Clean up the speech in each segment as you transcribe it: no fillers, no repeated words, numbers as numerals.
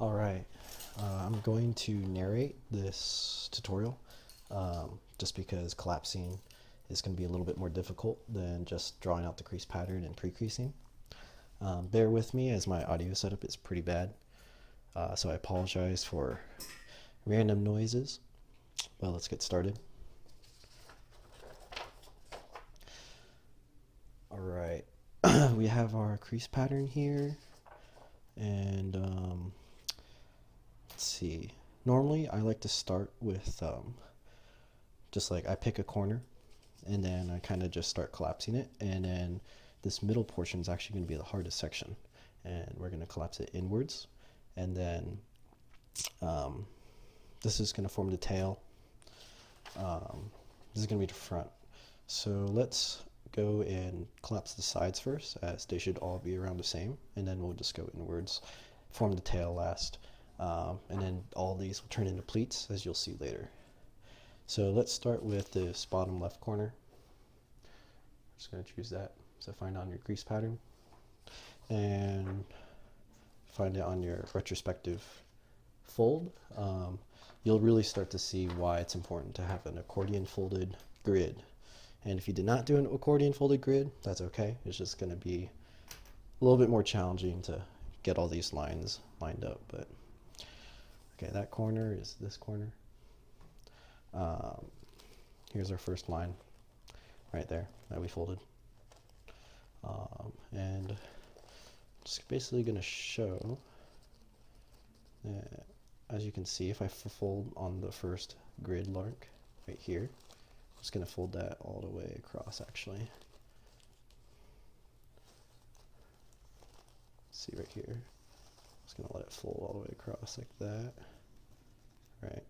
Alright, I'm going to narrate this tutorial just because collapsing is going to be a little bit more difficult than just drawing out the crease pattern and pre-creasing. Bear with me as my audio setup is pretty bad, so I apologize for random noises, but let's get started. Alright, we have our crease pattern here, and let's see. Normally, I like to start with just like I pick a corner and then I kind of just start collapsing it. And then this middle portion is actually going to be the hardest section. And we're going to collapse it inwards. And then this is going to form the tail. This is going to be the front. So let's go and collapse the sides first, as they should all be around the same. And then we'll just go inwards, form the tail last. And then all these will turn into pleats, as you'll see later. So let's start with this bottom left corner. I'm just going to choose that. So find it on your crease pattern and find it on your retrospective fold. You'll really start to see why it's important to have an accordion folded grid. And if you did not do an accordion folded grid, that's okay. It's just going to be a little bit more challenging to get all these lines lined up. But okay, that corner is this corner. Here's our first line right there that we folded. And just basically going to show that, as you can see, if I fold on the first grid mark right here, I'm just going to fold that all the way across actually. See right here, I'm just going to let it fold all the way across like that. Right.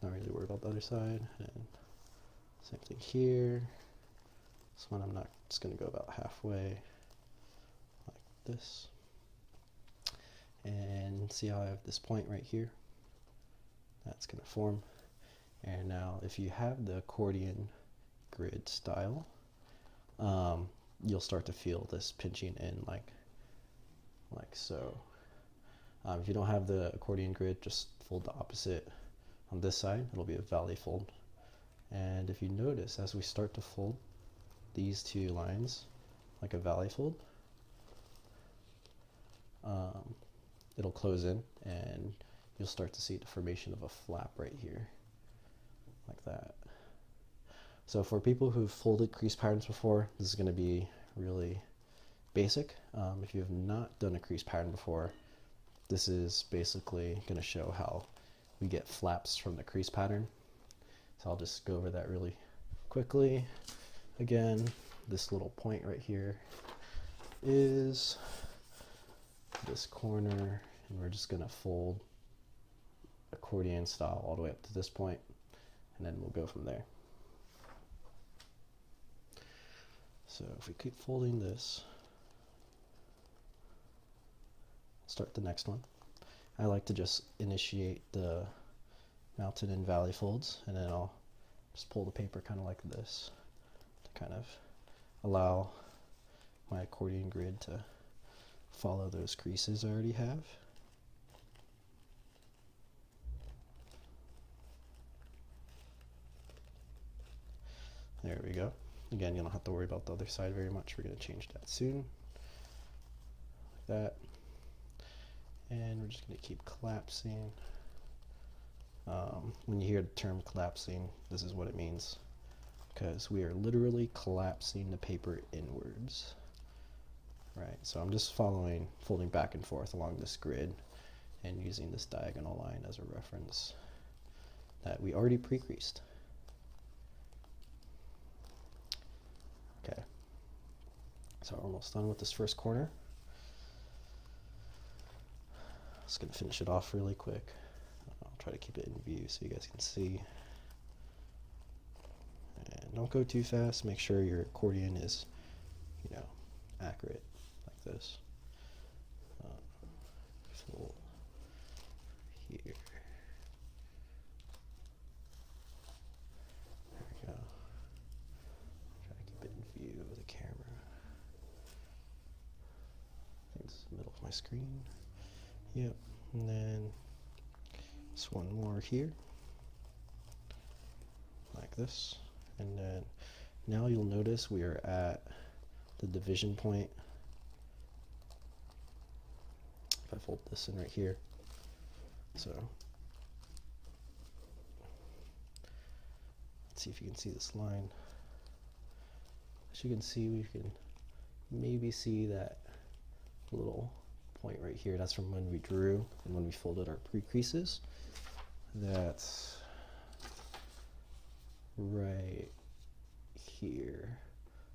Not really worried about the other side. And same thing here. This one I'm not, just going to go about halfway like this. And see how I have this point right here? That's going to form. And now if you have the accordion grid style, you'll start to feel this pinching in like so. If you don't have the accordion grid, just fold the opposite. On this side, it'll be a valley fold. And if you notice, as we start to fold these two lines like a valley fold, it'll close in and you'll start to see the formation of a flap right here, like that. So for people who've folded crease patterns before, this is going to be really basic. If you have not done a crease pattern before, this is basically going to show how we get flaps from the crease pattern. So I'll just go over that really quickly. Again, this little point right here is this corner, and we're just going to fold accordion style all the way up to this point, and then we'll go from there. So if we keep folding this, start the next one. I like to just initiate the mountain and valley folds, and then I'll just pull the paper kind of like this to kind of allow my accordion grid to follow those creases I already have. There we go. Again, you don't have to worry about the other side very much. We're going to change that soon. Like that. And we're just going to keep collapsing. When you hear the term collapsing, this is what it means, because we are literally collapsing the paper inwards. Right, so I'm just folding back and forth along this grid and using this diagonal line as a reference that we already pre-creased. Okay, so we're almost done with this first corner. Just going to finish it off really quick. I'll try to keep it in view so you guys can see. And don't go too fast. Make sure your accordion is, accurate like this. Fold here. There we go. Try to keep it in view of the camera. I think this is the middle of my screen. Yep, and then just one more here, like this. And then now you'll notice we are at the division point. If I fold this in right here, so let's see if you can see this line. As you can see, we can maybe see that little point right here. That's from when we drew and when we folded our pre-creases. That's right here.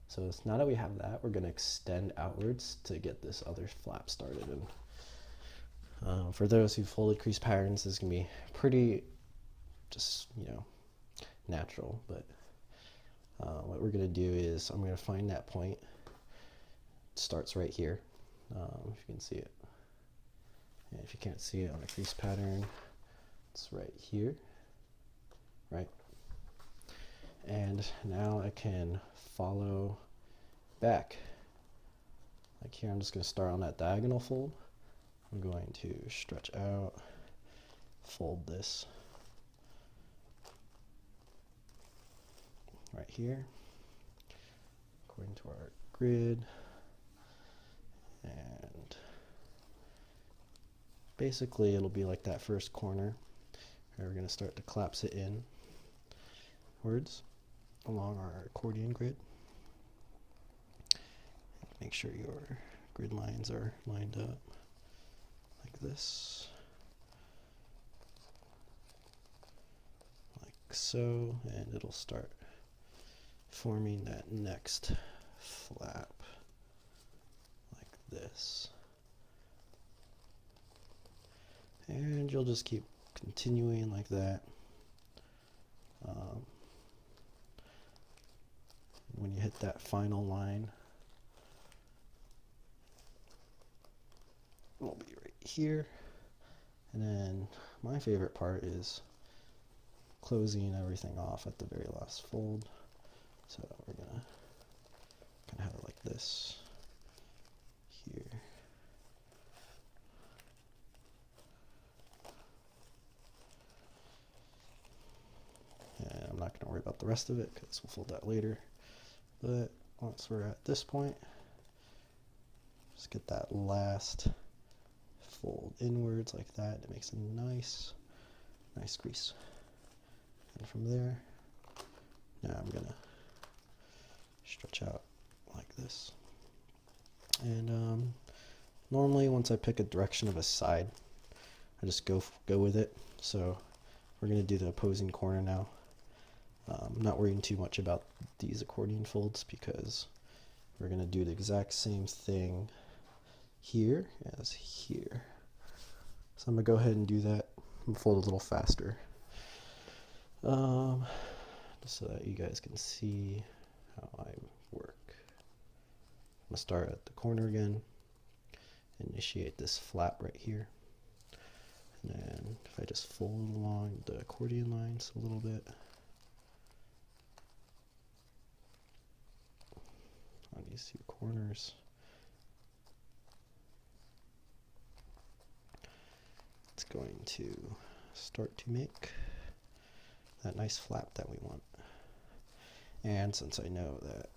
So it's now that we have that, we're going to extend outwards to get this other flap started. And for those who folded crease patterns, this is going to be pretty just, you know, natural. But what we're going to do is I'm going to find that point. It starts right here, if you can see it. And if you can't see it on a crease pattern, it's right here, right? And now I can follow back. Like here, I'm just going to start on that diagonal fold. I'm going to stretch out, fold this right here, according to our grid. And basically it'll be like that first corner where we're going to start to collapse it in words along our accordion grid. Make sure your grid lines are lined up like this, like so, and it'll start forming that next flap like this. And you'll just keep continuing like that. When you hit that final line, it'll be right here. And then my favorite part is closing everything off at the very last fold. So we're gonna kind of have it like this here. And I'm not going to worry about the rest of it because we'll fold that later. But once we're at this point, just get that last fold inwards like that. It makes a nice crease. And from there, now I'm going to stretch out like this. And normally once I pick a direction of a side, I just go with it. So we're going to do the opposing corner now. I'm not worrying too much about these accordion folds because we're going to do the exact same thing here as here. So I'm going to go ahead and do that and fold a little faster. Just so that you guys can see how I work. I'm going to start at the corner again, initiate this flap right here. And then if I just fold along the accordion lines a little bit on these two corners, it's going to start to make that nice flap that we want. And since I know that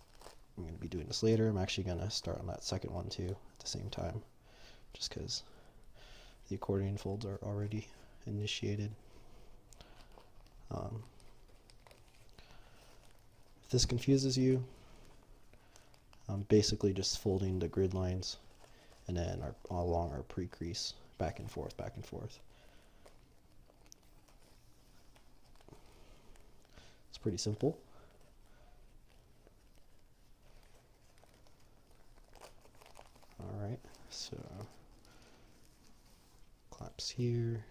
I'm going to be doing this later, I'm actually going to start on that second one too at the same time, just because the accordion folds are already initiated. If this confuses you, I'm basically just folding the grid lines and then along our pre-crease, back and forth, back and forth. It's pretty simple. Alright, so claps here.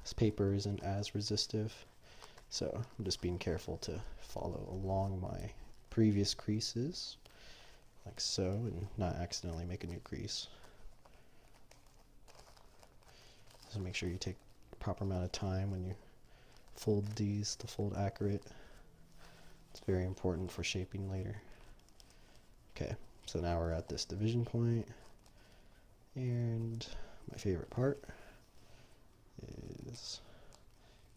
This paper isn't as resistive, so I'm just being careful to follow along my previous creases, like so, and not accidentally make a new crease. So make sure you take the proper amount of time when you fold these to fold accurate. It's very important for shaping later. Okay, so now we're at this division point, And my favorite part is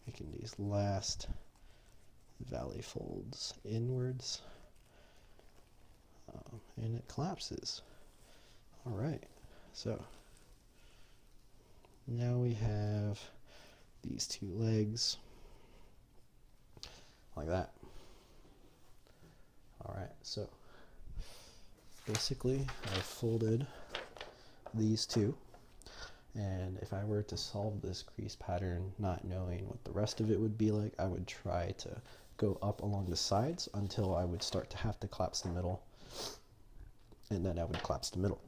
making these last valley folds inwards, and it collapses. All right, so now we have these two legs like that. All right, so basically I've folded these two, and if I were to solve this crease pattern not knowing what the rest of it would be like, I would try to go up along the sides until I would start to have to collapse the middle, and then I would collapse the middle.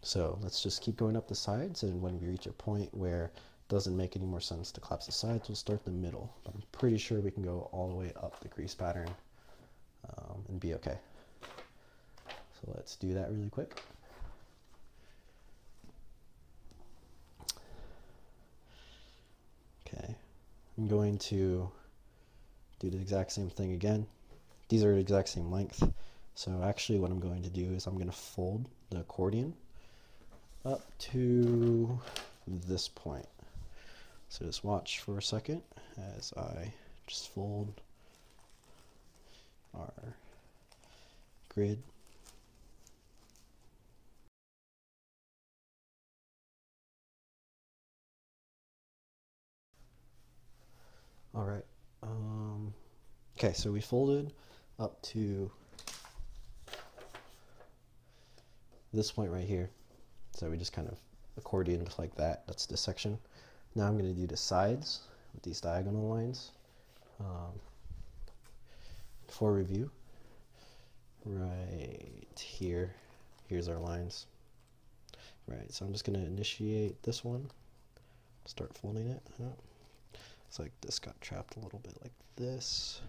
So let's just keep going up the sides, and when we reach a point where it doesn't make any more sense to collapse the sides, we'll start the middle. But I'm pretty sure we can go all the way up the crease pattern and be okay. So let's do that really quick. Okay, I'm going to do the exact same thing again. These are the exact same length. So actually what I'm going to do is I'm going to fold the accordion up to this point. So just watch for a second as I just fold our grid. All right. Okay, so we folded up to this point right here. So we just kind of accordioned like that. That's this section. Now I'm going to do the sides with these diagonal lines. For review, right here, here's our lines. Right, so I'm just going to initiate this one, start folding it up. It's like this got trapped a little bit like this.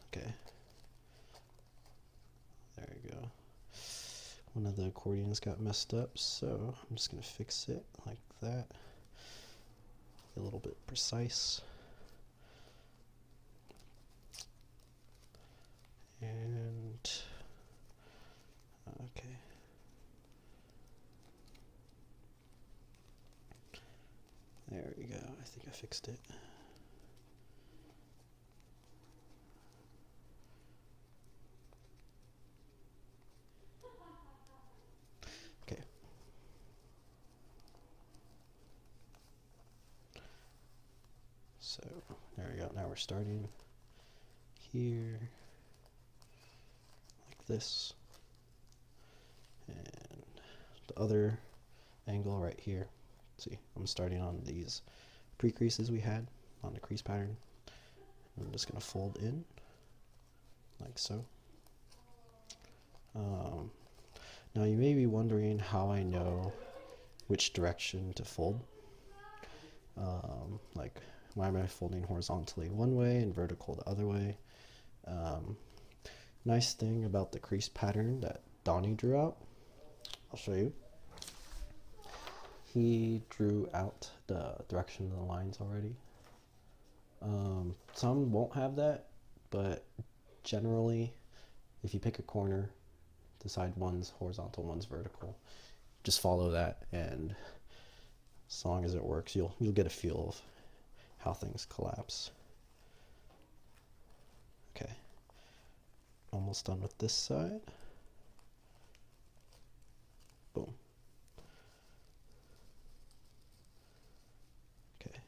Okay. There we go. One of the accordions got messed up, so I'm just going to fix it like that. A little bit precise. And okay. There we go. I think I fixed it. Okay. So there we go. Now we're starting here like this, and the other angle right here. See, I'm starting on these pre-creases we had on the crease pattern. I'm just going to fold in like so. Now you may be wondering how I know which direction to fold. Like, why am I folding horizontally one way and vertical the other way? Nice thing about the crease pattern that Donny drew out, I'll show you. He drew out the direction of the lines already. Some won't have that, but generally, if you pick a corner, decide one's horizontal, one's vertical, just follow that, and as long as it works, you'll get a feel of how things collapse. Okay, almost done with this side. Boom. Okay.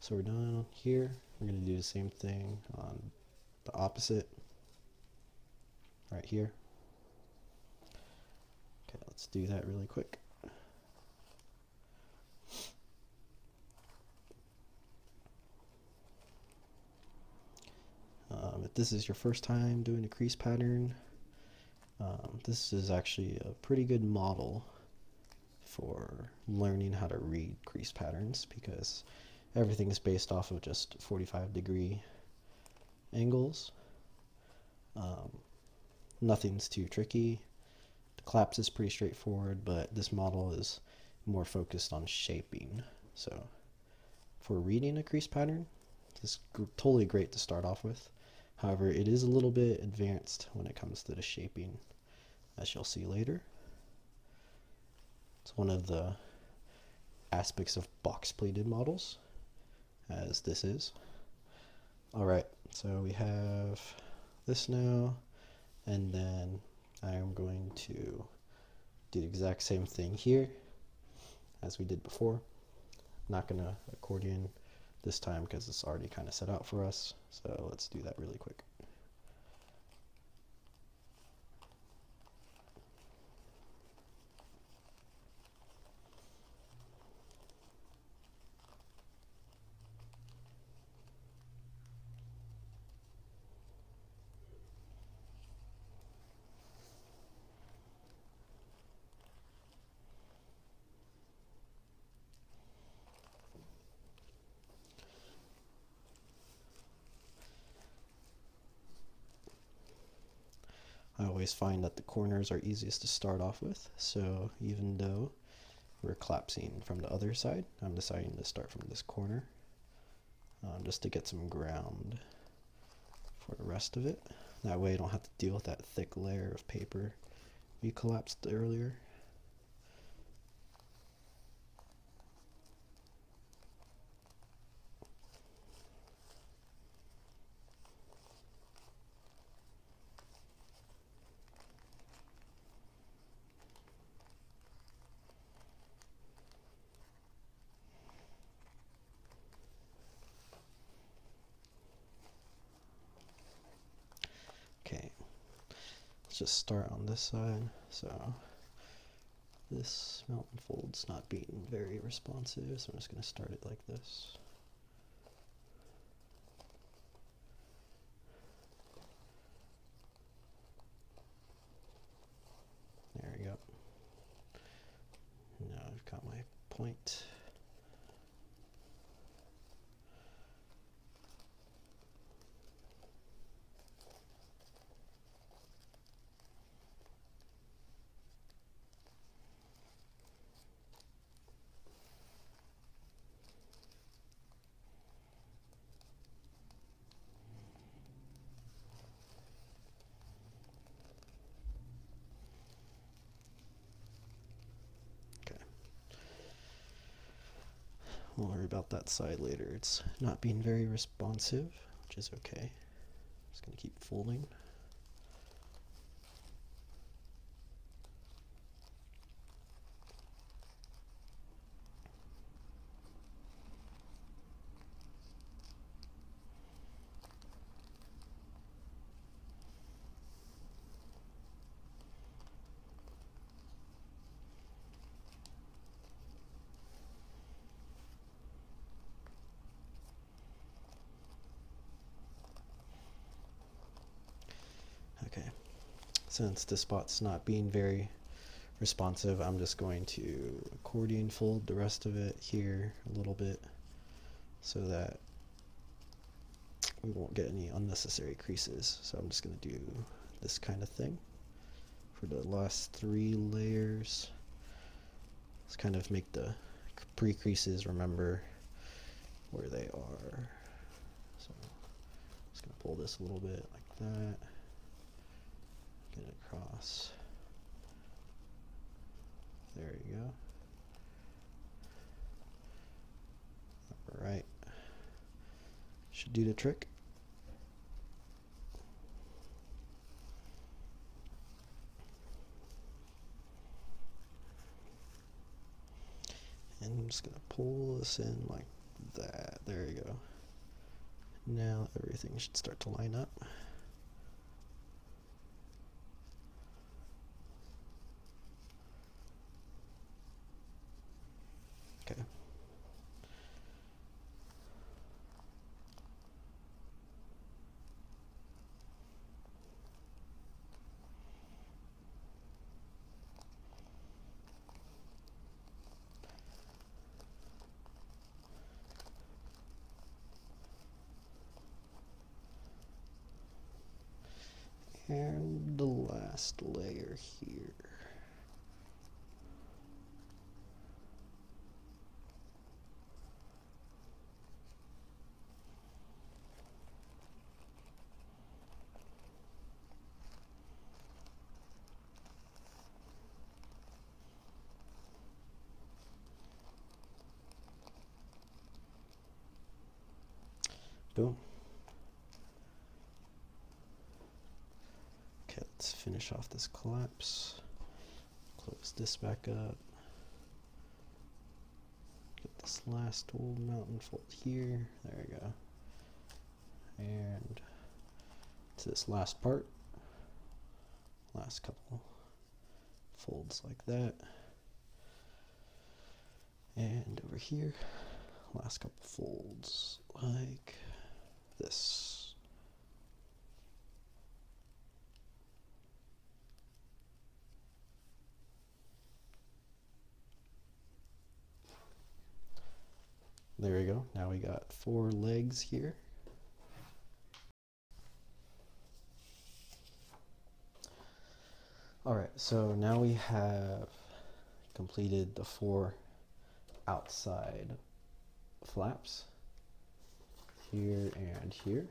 So we're done here. We're going to do the same thing on the opposite right here. Okay, let's do that really quick. If this is your first time doing a crease pattern, this is actually a pretty good model for learning how to read crease patterns, because everything is based off of just 45-degree angles. Nothing's too tricky. The collapse is pretty straightforward, but this model is more focused on shaping. So for reading a crease pattern, this is totally great to start off with. However, it is a little bit advanced when it comes to the shaping, as you'll see later. It's one of the aspects of box plated models, as this is. Alright, so we have this now, and then I am going to do the exact same thing here as we did before. Not going to accordion this time because it's already kind of set out for us, so let's do that really quick. I always find that the corners are easiest to start off with, so even though we're collapsing from the other side, I'm deciding to start from this corner just to get some ground for the rest of it. That way I don't have to deal with that thick layer of paper we collapsed earlier. Okay, let's just start on this side. So this mountain fold's not being very responsive, so I'm just going to start it like this. There we go. Now I've got my point. We'll worry about that side later. It's not being very responsive, which is okay. Just gonna keep folding. Okay, since this spot's not being very responsive, I'm just going to accordion fold the rest of it here a little bit so that we won't get any unnecessary creases. So I'm just going to do this kind of thing for the last 3 layers. Let's kind of make the pre-creases remember where they are. So I'm just going to pull this a little bit like that. Get it across. There you go. Alright. Should do the trick. And I'm just going to pull this in like that. There you go. Now everything should start to line up. Okay. And the last layer here. Boom. Okay, let's finish off this collapse. Close this back up. Get this last old mountain fold here. There we go. And to this last part. Last couple folds like that. And over here, last couple folds like this. There we go. Now we got 4 legs here. Alright, so now we have completed the 4 outside flaps here and here.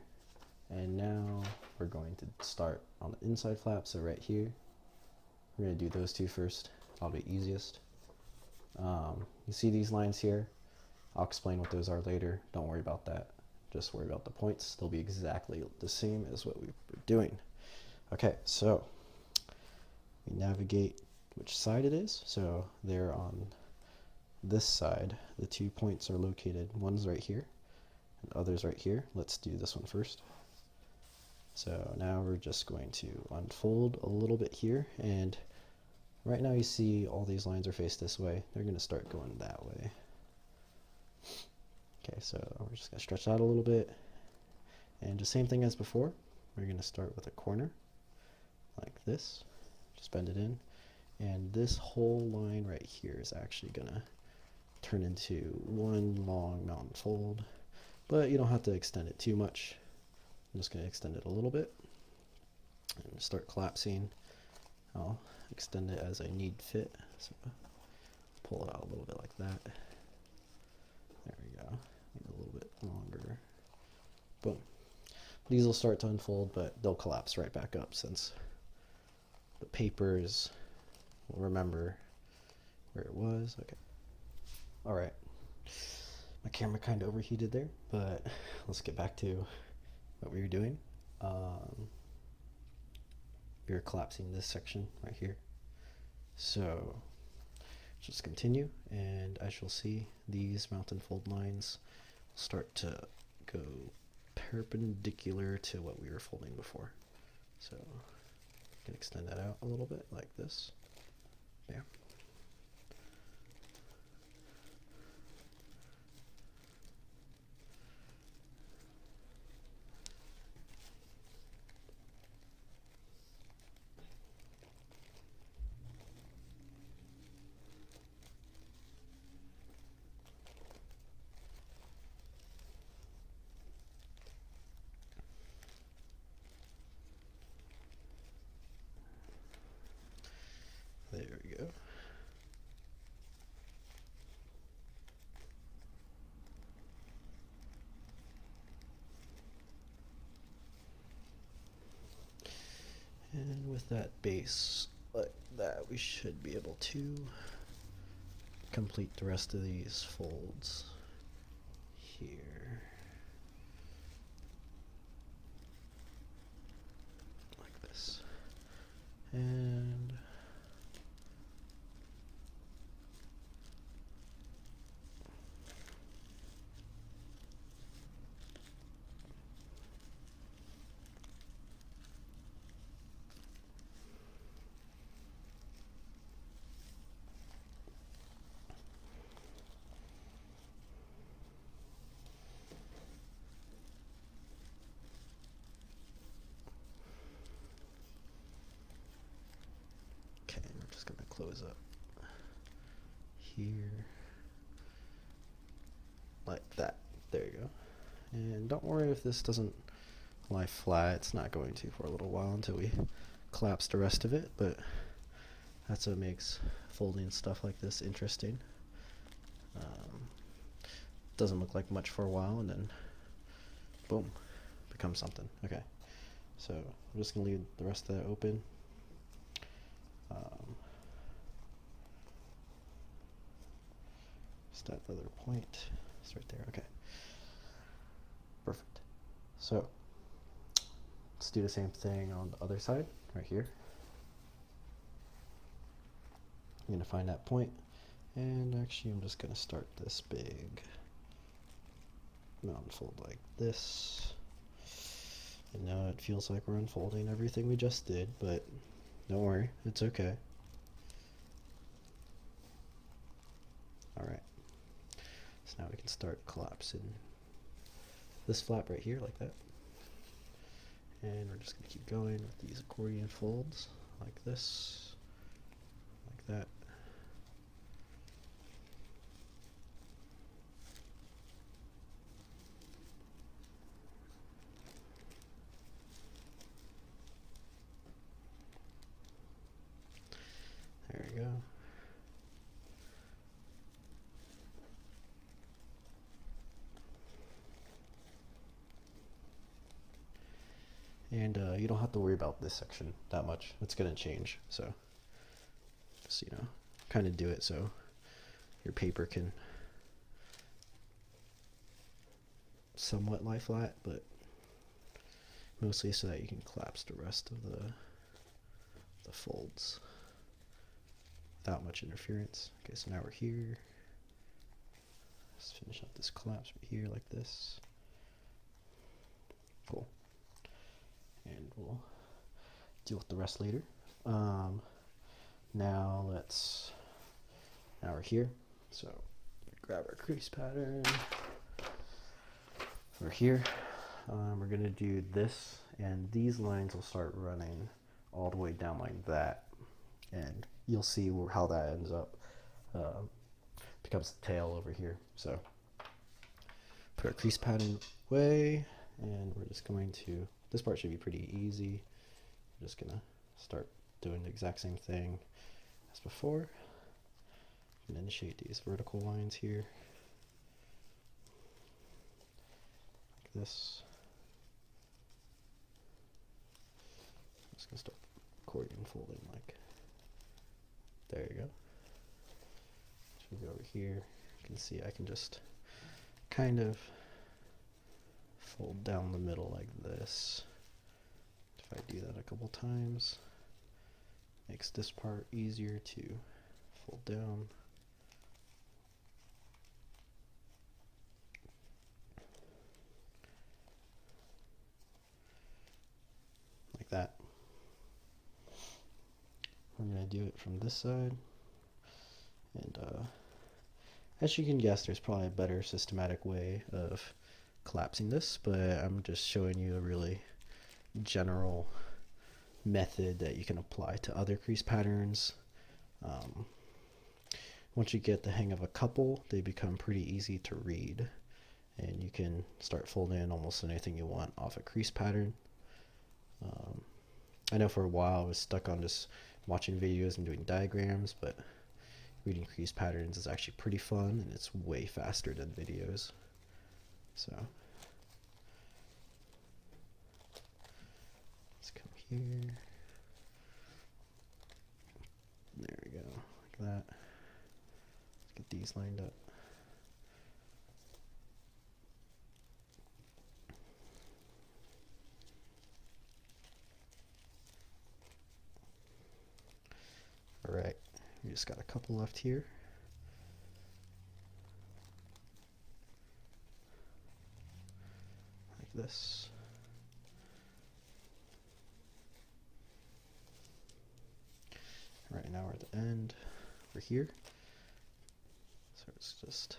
And now we're going to start on the inside flap, so right here. We're going to do those 2 first, probably easiest. You see these lines here? I'll explain what those are later. Don't worry about that. Just worry about the points. They'll be exactly the same as what we were doing. Okay, so we navigate which side it is. So they're on this side. The 2 points are located. One's right here and others right here. Let's do this one first. So now we're just going to unfold a little bit here, and right now you see all these lines are faced this way. They're going to start going that way. Okay, so we're just going to stretch out a little bit, and the same thing as before. We're going to start with a corner like this, just bend it in, and this whole line right here is actually going to turn into one long mountain fold, but you don't have to extend it too much. I'm just going to extend it a little bit and start collapsing. I'll extend it as I need fit, so pull it out a little bit like that. There we go. Make it a little bit longer. Boom. These will start to unfold, but they'll collapse right back up since the papers will remember where it was. Okay. All right. My camera kind of overheated there, but let's get back to what we were doing. We were collapsing this section right here. So just continue, and as you'll see, these mountain fold lines start to go perpendicular to what we were folding before. So you can extend that out a little bit like this. There. There we go. And with that base like that, we should be able to complete the rest of these folds here. Like this. And okay, we're just gonna close up here like that. There you go. And don't worry if this doesn't lie flat. It's not going to for a little while until we collapse the rest of it, but that's what makes folding stuff like this interesting. Doesn't look like much for a while, and then boom, becomes something. Okay, so I'm just gonna leave the rest of that open. Just that other point, it's right there. Okay, perfect. So let's do the same thing on the other side, right here. I'm going to find that point, and actually I'm just going to start this big mountain fold like this. I know it feels like we're unfolding everything we just did, but don't worry, it's okay. Alright, so now we can start collapsing this flap right here like that. And we're just going to keep going with these accordion folds like this, like that. There we go. And you don't have to worry about this section that much. It's going to change. So just, kind of do it so your paper can somewhat lie flat, but mostly so that you can collapse the rest of the folds without much interference. Okay, so now we're here. Let's finish up this collapse right here like this. Cool. And we'll deal with the rest later. Now we're here. So grab our crease pattern. We're here. We're going to do this, and these lines will start running all the way down like that. And you'll see how that ends up. Becomes the tail over here. So put our crease pattern away, and we're just going to, this part should be pretty easy. We're just going to start doing the exact same thing as before. And initiate these vertical lines here. Like this. I'm just going to start accordion folding like, there you go. So we go over here. You can see I can just kind of fold down the middle like this. If I do that a couple times, makes this part easier to fold down. Like that. I'm going to do it from this side. And as you can guess, there's probably a better systematic way of collapsing this, but I'm just showing you a really general method that you can apply to other crease patterns. Once you get the hang of a couple, they become pretty easy to read, and you can start folding in almost anything you want off a crease pattern. I know for a while I was stuck on just watching videos and doing diagrams, but reading crease patterns is actually pretty fun, and it's way faster than videos. So let's come here. There we go, like that. Let's get these lined up. All right, we just got a couple left here. Like this. Right now we're at the end. We're here. So let's just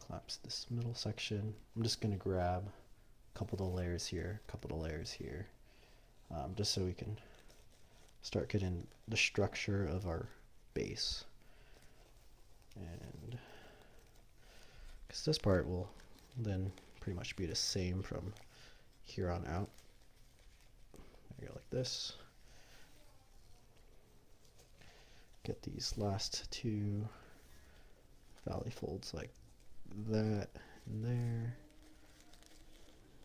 collapse this middle section. I'm just going to grab a couple of the layers here, a couple of layers here, just so we can start getting the structure of our base. And because this part will then pretty much be the same from here on out. There you go, like this. Get these last two valley folds like that and there.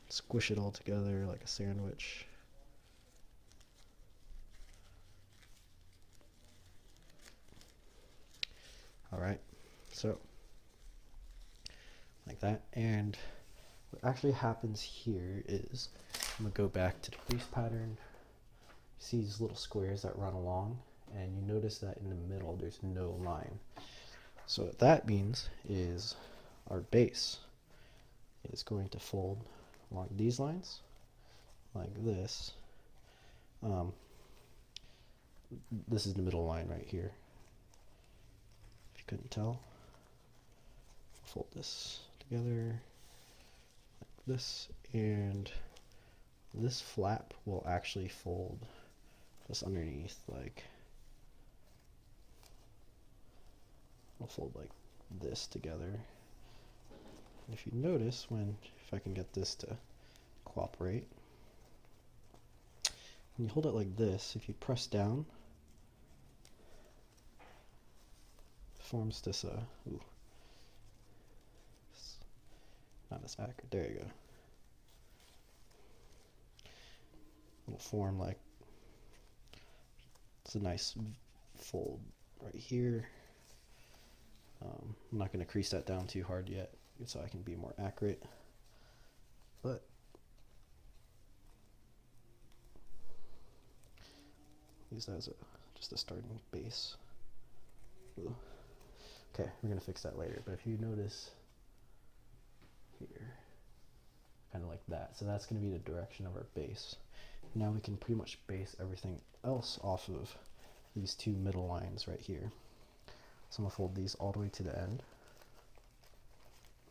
Squish it all together like a sandwich. Alright, so like that, and what actually happens here is, I'm gonna go back to the crease pattern. You see these little squares that run along, and you notice that in the middle there's no line. So what that means is our base is going to fold along these lines, like this. This is the middle line right here. If you couldn't tell, fold this together like this, and this flap will actually fold just underneath, like, we'll fold like this together. And if you notice, if I can get this to cooperate, when you hold it like this, if you press down, it forms this, ooh, not as accurate, there you go. It'll form like, it's a nice fold right here. I'm not going to crease that down too hard yet, so I can be more accurate, but use that as just a starting base. Ooh. Okay, we're going to fix that later, but if you notice here, kind of like that, so that's going to be the direction of our base. Now we can pretty much base everything else off of these two middle lines right here. So I'm going to fold these all the way to the end,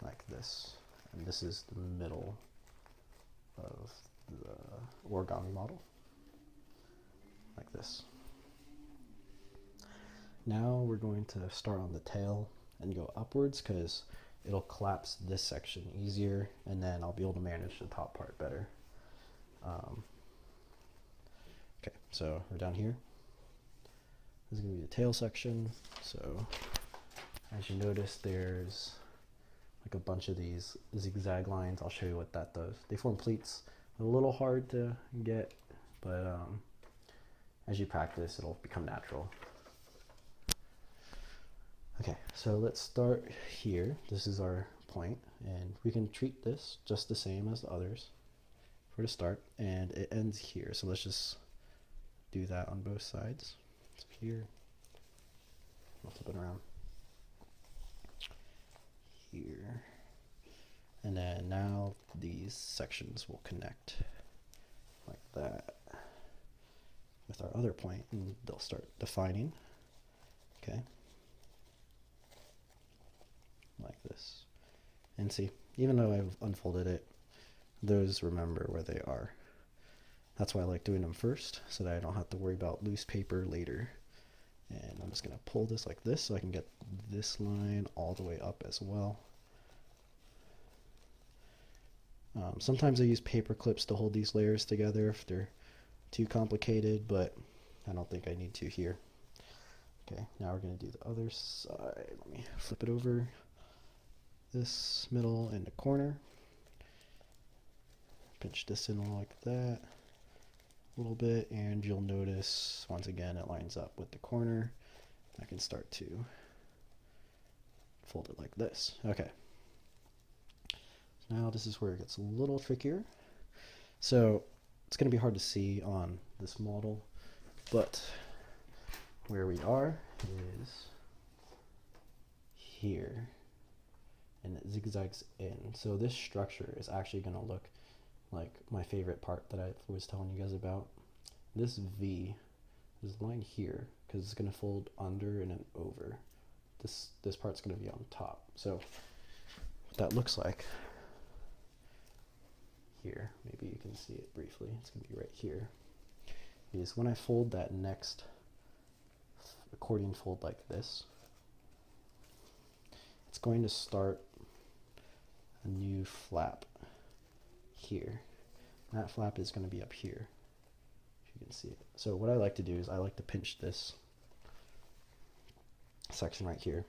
like this. And this is the middle of the origami model, like this. Now we're going to start on the tail and go upwards, because it'll collapse this section easier, and then I'll be able to manage the top part better. Okay, so we're down here. This is going to be the tail section. So as you notice, there's like a bunch of these zigzag lines. I'll show you what that does. They form pleats. A little hard to get, but as you practice, it'll become natural. Okay, so let's start here. This is our point, and we can treat this just the same as the others for the start, and it ends here. So let's just do that on both sides. So here, I'll flip it around here, and then now these sections will connect like that with our other point, and they'll start defining. Okay, like this. And see, even though I've unfolded it, those remember where they are. That's why I like doing them first, so that I don't have to worry about loose paper later. And I'm just going to pull this like this so I can get this line all the way up as well. Sometimes I use paper clips to hold these layers together if they're too complicated, but I don't think I need to here. Okay, now we're going to do the other side. Let me flip it over. This middle and the corner. Pinch this in like that a little bit, and you'll notice once again it lines up with the corner. I can start to fold it like this. Okay. Now this is where it gets a little trickier. So it's going to be hard to see on this model, but where we are is here, and it zigzags in. So this structure is actually going to look like my favorite part that I was telling you guys about. This V is line here because it's going to fold under and then over. This part's going to be on top. So what that looks like here, maybe you can see it briefly, it's going to be right here, is when I fold that next accordion fold like this, it's going to start a new flap here. That flap is going to be up here, if you can see it. So what I like to do is I like to pinch this section right here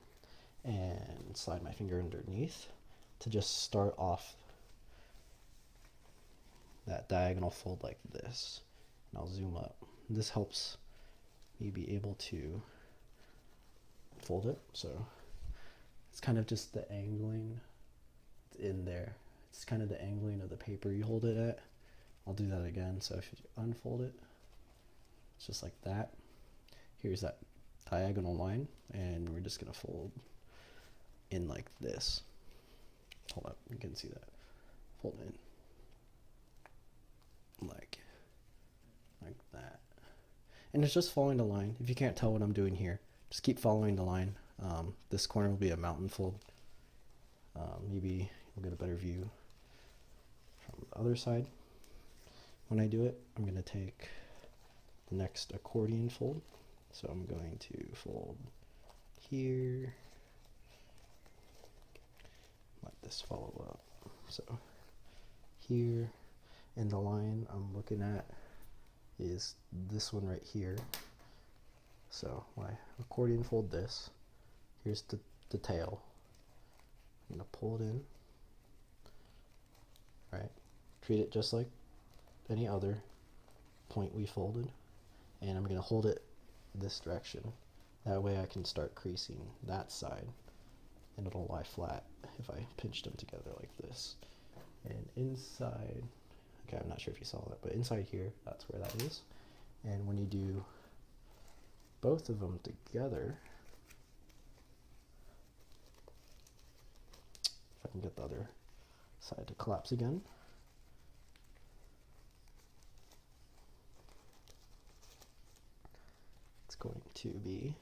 and slide my finger underneath to just start off that diagonal fold like this. And I'll zoom up. This helps me be able to fold it. So it's kind of just the angling. It's in there. it's kind of the angling of the paper you hold it at. I'll do that again. So if you unfold it, it's just like that. Here's that diagonal line, and we're just gonna fold in like this. Hold up, you can see that. Fold in like that. And it's just following the line. If you can't tell what I'm doing here, just keep following the line. This corner will be a mountain fold. Maybe you'll get a better view from the other side. When I do it, I'm going to take the next accordion fold. So I'm going to fold here. Let this follow up. So here, and the line I'm looking at is this one right here. So my accordion fold this. Here's the tail. I'm gonna pull it in. Right. Treat it just like any other point we folded, and I'm gonna hold it this direction. That way I can start creasing that side, and it'll lie flat if I pinch them together like this. And inside, okay, I'm not sure if you saw that, but inside here, that's where that is. And when you do both of them together, if I can get the other side to collapse again. It's going to be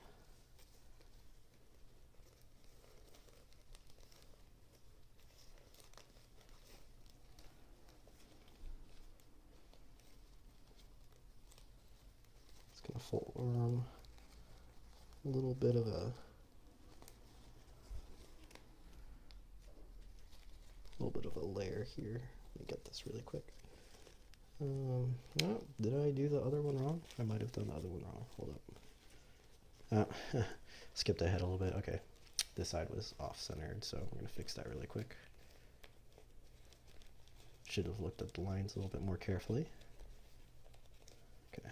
going to form a little bit of a layer here. Let me get this really quick. Oh, did I do the other one wrong? I might have done the other one wrong. Hold up. Skipped ahead a little bit. Okay, this side was off-centered, so I'm going to fix that really quick. Should have looked at the lines a little bit more carefully. Okay.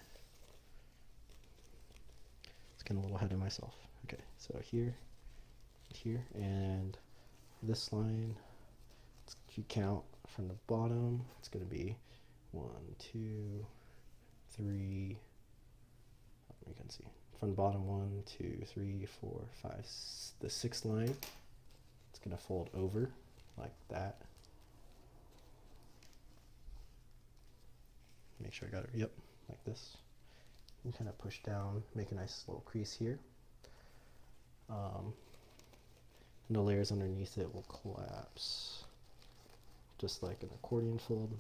Getting a little ahead of myself. Okay, so here, and this line, if you count from the bottom, it's going to be 1, 2, 3. You can see from the bottom 1, 2, 3, 4, 5. The 6th line, it's going to fold over like that. Make sure I got it. Yep, like this. And kind of push down, make a nice little crease here. And the layers underneath it will collapse, just like an accordion fold.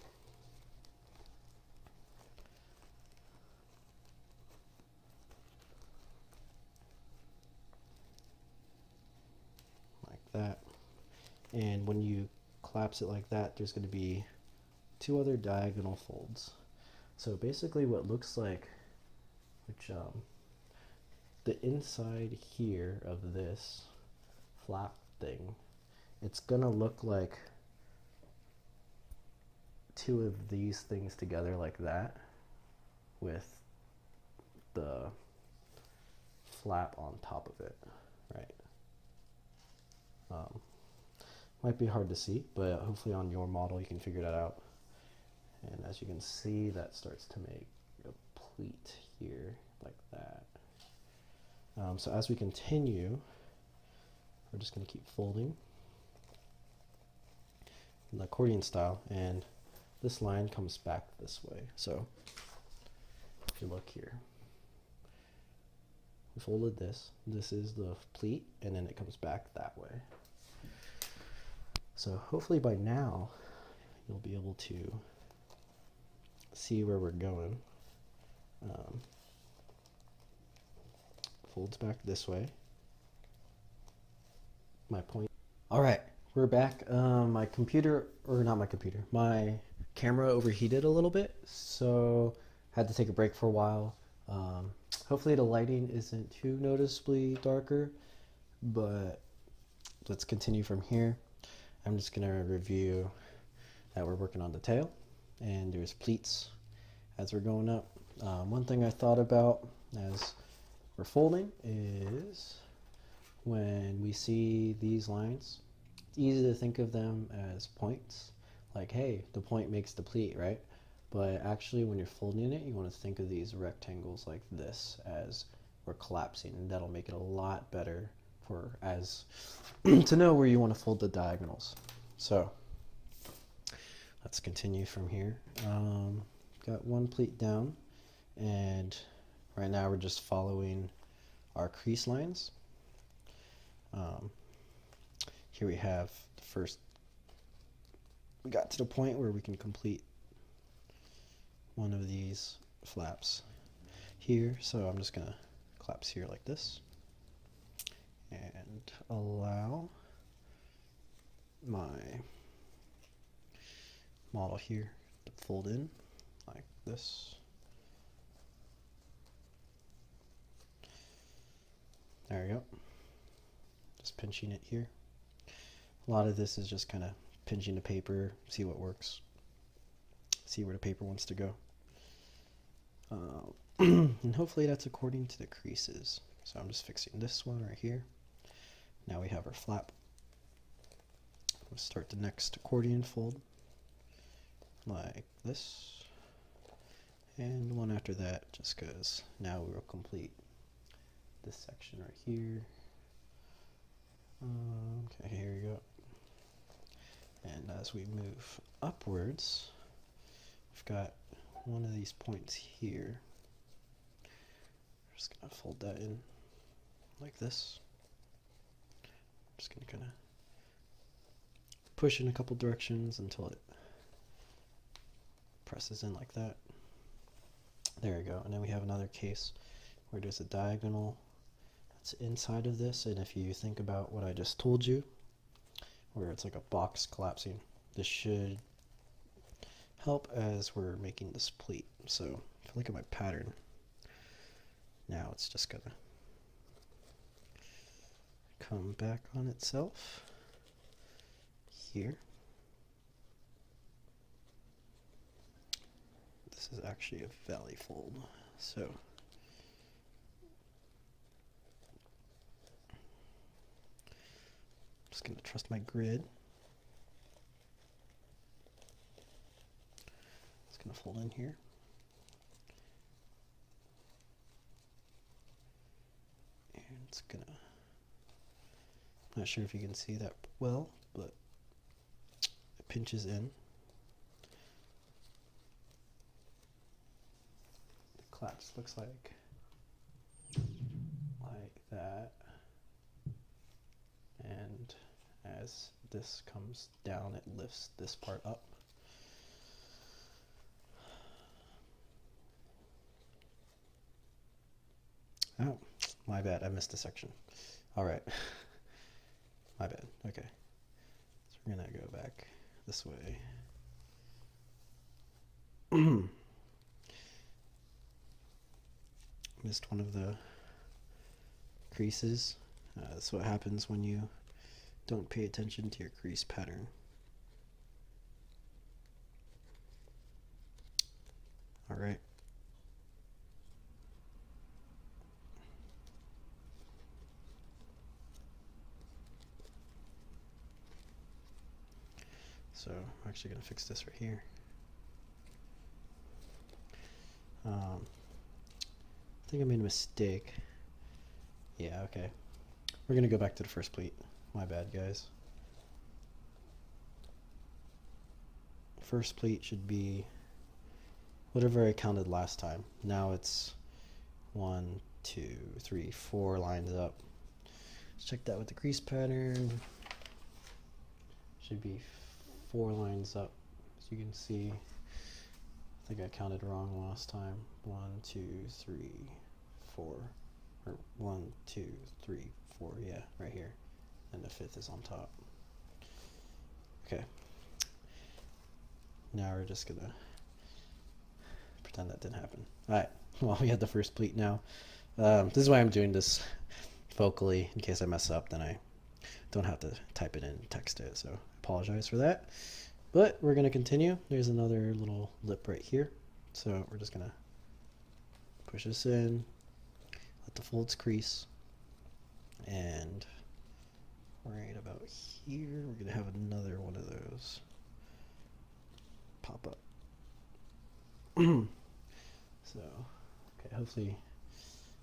Like that. And when you collapse it like that, there's going to be 2 other diagonal folds. So basically what looks like, the inside here of this flap thing, it's gonna look like 2 of these things together like that, with the flap on top of it, right? Might be hard to see, but hopefully on your model you can figure that out. And as you can see, that starts to make a pleat here like that. So as we continue, we're just going to keep folding in the accordion style, and this line comes back this way. So if you look here, we folded this. This is the pleat, and then it comes back that way. So hopefully by now you'll be able to see where we're going. Folds back this way. My point. All right, we're back. My computer, or not my computer, my camera overheated a little bit, so had to take a break for a while. Hopefully the lighting isn't too noticeably darker, but let's continue from here. I'm just gonna review that we're working on the tail, and there's pleats as we're going up. One thing I thought about as we're folding is when we see these lines, it's easy to think of them as points, like, hey, the point makes the pleat, right? But actually, when you're folding it, you want to think of these rectangles like this as we're collapsing, and that'll make it a lot better for as to know where you want to fold the diagonals. So let's continue from here. Got one pleat down, and right now we're just following our crease lines. Here we have the first, we got to the point where we can complete one of these flaps here, so I'm just gonna collapse here like this and allow my model here to fold in like this. There we go. Just pinching it here. A lot of this is just kind of pinching the paper, see what works, see where the paper wants to go. And hopefully that's according to the creases. So I'm just fixing this one right here. Now we have our flap. We'll start the next accordion fold like this. And one after that, just because now we will complete this section right here. Okay, here we go. And as we move upwards, we've got one of these points here. I'm just gonna fold that in like this. I'm just gonna kind of push in a couple directions until it presses in like that. There we go. And then we have another case where there's a diagonal that's inside of this, and if you think about what I just told you, where it's like a box collapsing, this should help as we're making this pleat. So if I look at my pattern, now it's just gonna come back on itself here. This is actually a valley fold, so just gonna trust my grid. It's gonna fold in here. And it's gonna, not sure if you can see that well, but it pinches in. The collapse looks like that. And as this comes down, it lifts this part up. Oh, my bad, I missed a section. All right, my bad, okay. So we're gonna go back this way. Missed one of the creases. That's what happens when you don't pay attention to your crease pattern. All right. So I'm actually going to fix this right here. I think I made a mistake. Yeah, okay. We're going to go back to the first pleat. My bad, guys. First pleat should be whatever I counted last time. Now it's 1, 2, 3, 4 lines up. Let's check that with the crease pattern. Should be 4 lines up. As you can see, I think I counted wrong last time. 1, 2, 3, 4. Or 1, 2, 3, 4. Yeah, right here. And the 5th is on top. Okay. Now we're just gonna pretend that didn't happen. Alright, well, we had the first pleat now. This is why I'm doing this vocally. In case I mess up, then I don't have to type it in and text it. So I apologize for that. But we're gonna continue. There's another little lip right here. So we're just gonna push this in, let the folds crease, and right about here, we're gonna have another one of those. pop up. So, okay, hopefully,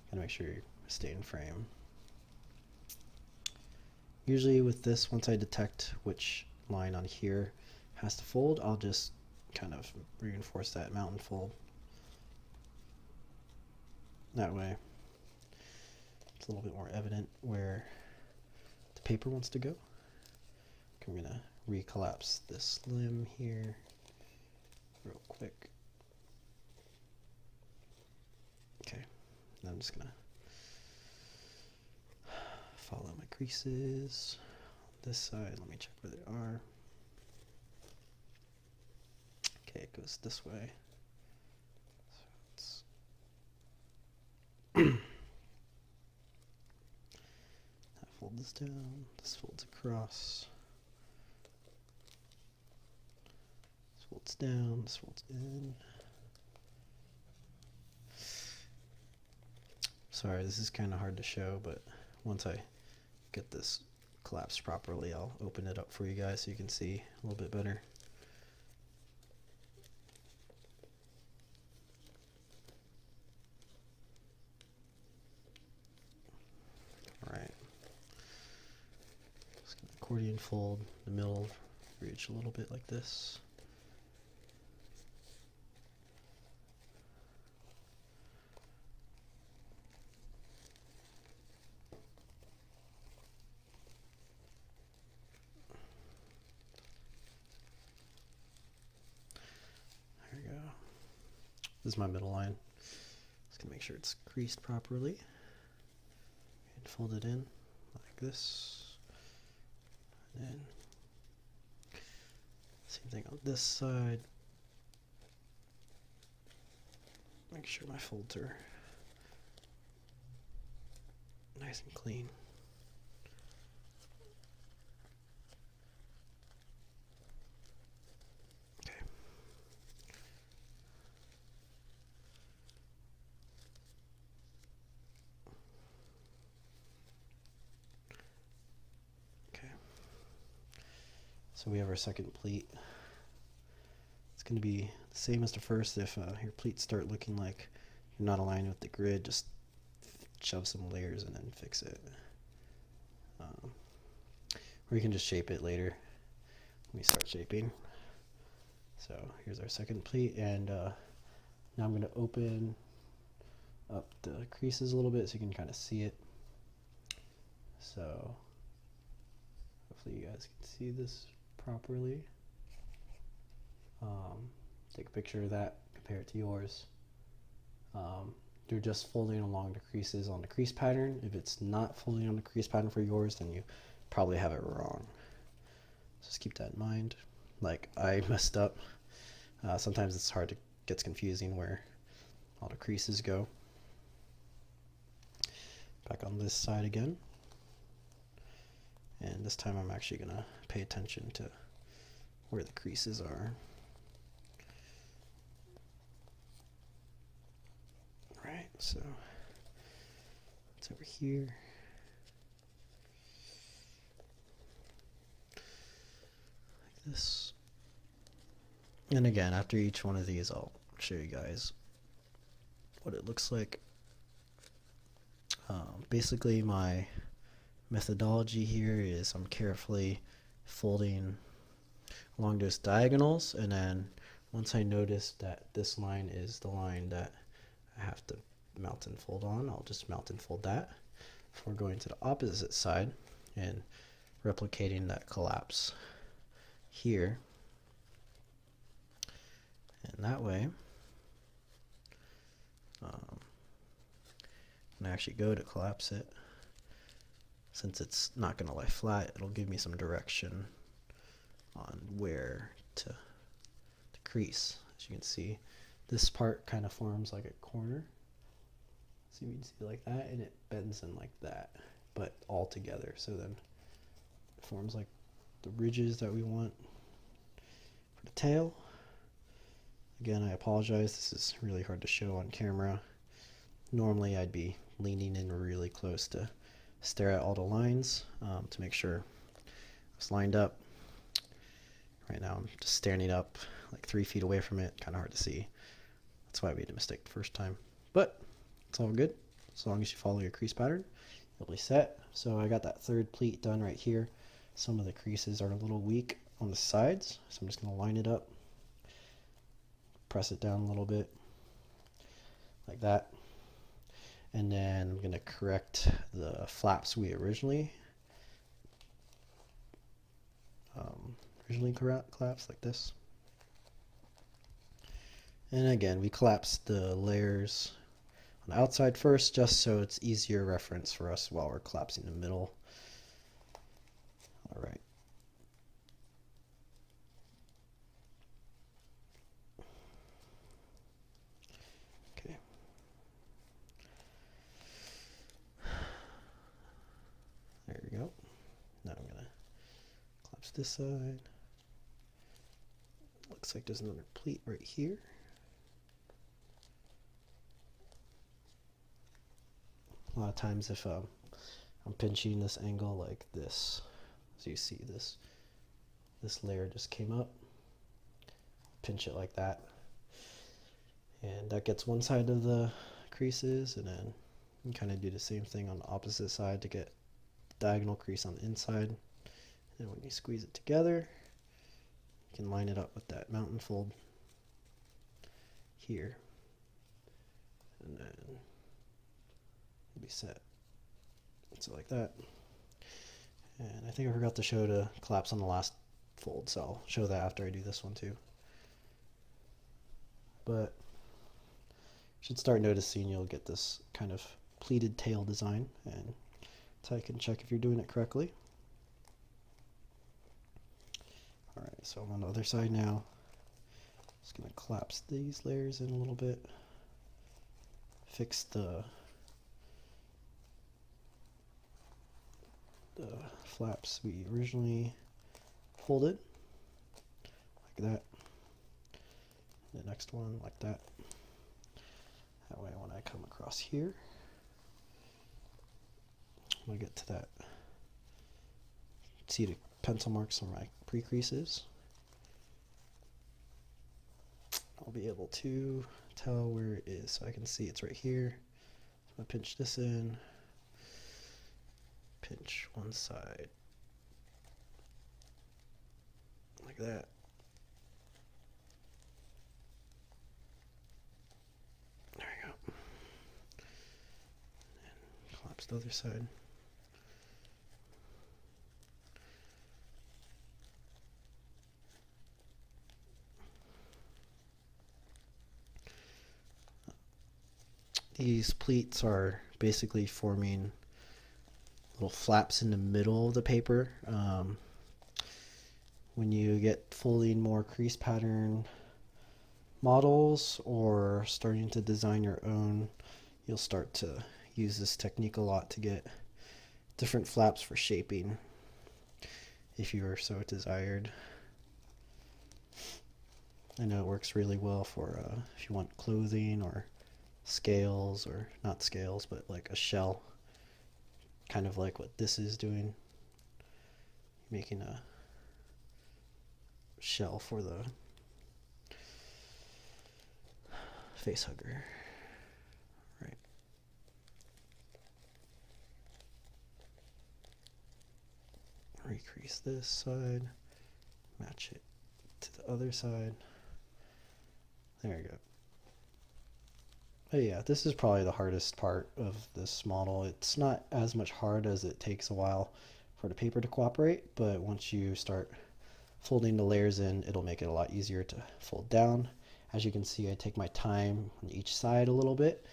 gotta make sure you stay in frame. Usually with this, once I detect which line on here has to fold, I'll just kind of reinforce that mountain fold. That way, it's a little bit more evident where the paper wants to go. I'm gonna recollapse this limb here real quick. Okay, and I'm just gonna follow my creases on this side. Let me check where they are. Okay, it goes this way. So I fold this down, this folds across, this folds down, this folds in. Sorry, this is kind of hard to show, but once I get this collapsed properly, I'll open it up for you guys so you can see a little bit better. Alright. Just gonna accordion fold the middle ridge a little bit like this. This is my middle line. Just gonna make sure it's creased properly and fold it in like this. And then same thing on this side. Make sure my folds are nice and clean. So we have our second pleat. It's going to be the same as the first. If your pleats start looking like you're not aligned with the grid, just shove some layers and then fix it. Or you can just shape it later when we start shaping. So here's our second pleat, and now I'm going to open up the creases a little bit so you can kind of see it. So hopefully you guys can see this properly. Take a picture of that, compare it to yours. You're just folding along the creases on the crease pattern. If it's not folding on the crease pattern for yours, then you probably have it wrong. So just keep that in mind. Like I messed up. Sometimes it's hard to gets confusing where all the creases go. Back on this side again. And this time I'm actually going to pay attention to where the creases are. Right, so it's over here. Like this. And again, after each one of these, I'll show you guys what it looks like. Basically, my methodology here is I'm carefully folding along those diagonals, and then once I notice that this line is the line that I have to mount and fold on, I'll just mount and fold that before going to the opposite side and replicating that collapse here. And that way, when I actually go to collapse it, since it's not going to lie flat, it'll give me some direction on where to crease. As you can see, this part kind of forms like a corner. So you can see like that, and it bends in like that, but all together. So then it forms like the ridges that we want for the tail. Again, I apologize. This is really hard to show on camera. Normally I'd be leaning in really close to stare at all the lines to make sure it's lined up. Right now I'm just standing up like 3 feet away from it, kind of hard to see. That's why I made a mistake the first time. But it's all good. As long as you follow your crease pattern, you'll be set. So I got that third pleat done right here. Some of the creases are a little weak on the sides, so I'm just going to line it up, press it down a little bit like that, and then I'm going to correct the flaps we originally collapsed like this. And again, we collapse the layers on the outside first, just so it's easier reference for us while we're collapsing the middle. All right. Okay. There we go. Now I'm gonna collapse this side. Looks like there's another pleat right here. A lot of times if I'm pinching this angle like this, as you see, this layer just came up, pinch it like that, and that gets one side of the creases, and then you kind of do the same thing on the opposite side to get diagonal crease on the inside. And when you squeeze it together, you can line it up with that mountain fold here, and then you'll be set. So like that. And I think I forgot to show the collapse on the last fold, so I'll show that after I do this one too. But you should start noticing you'll get this kind of pleated tail design, and that's how you can check if you're doing it correctly. Alright, so I'm on the other side now. Just going to collapse these layers in a little bit. Fix the flaps we originally folded, like that. The next one like that. That way when I come across here, I'm going to get to that. See the pencil marks on my pre-creases. I'll be able to tell where it is, so I can see it's right here. So I'm going to pinch this in, pinch one side like that. There we go. And collapse the other side. These pleats are basically forming little flaps in the middle of the paper. When you get folding more crease pattern models or starting to design your own, you'll start to use this technique a lot to get different flaps for shaping if you are so desired. I know it works really well for if you want clothing or scales, or not scales, but like a shell, kind of like what this is doing, making a shell for the face hugger. Right. Recrease this side, match it to the other side. There you go. But yeah, this is probably the hardest part of this model. It's not as much hard as it takes a while for the paper to cooperate, but once you start folding the layers in, it'll make it a lot easier to fold down. As you can see, I take my time on each side a little bit.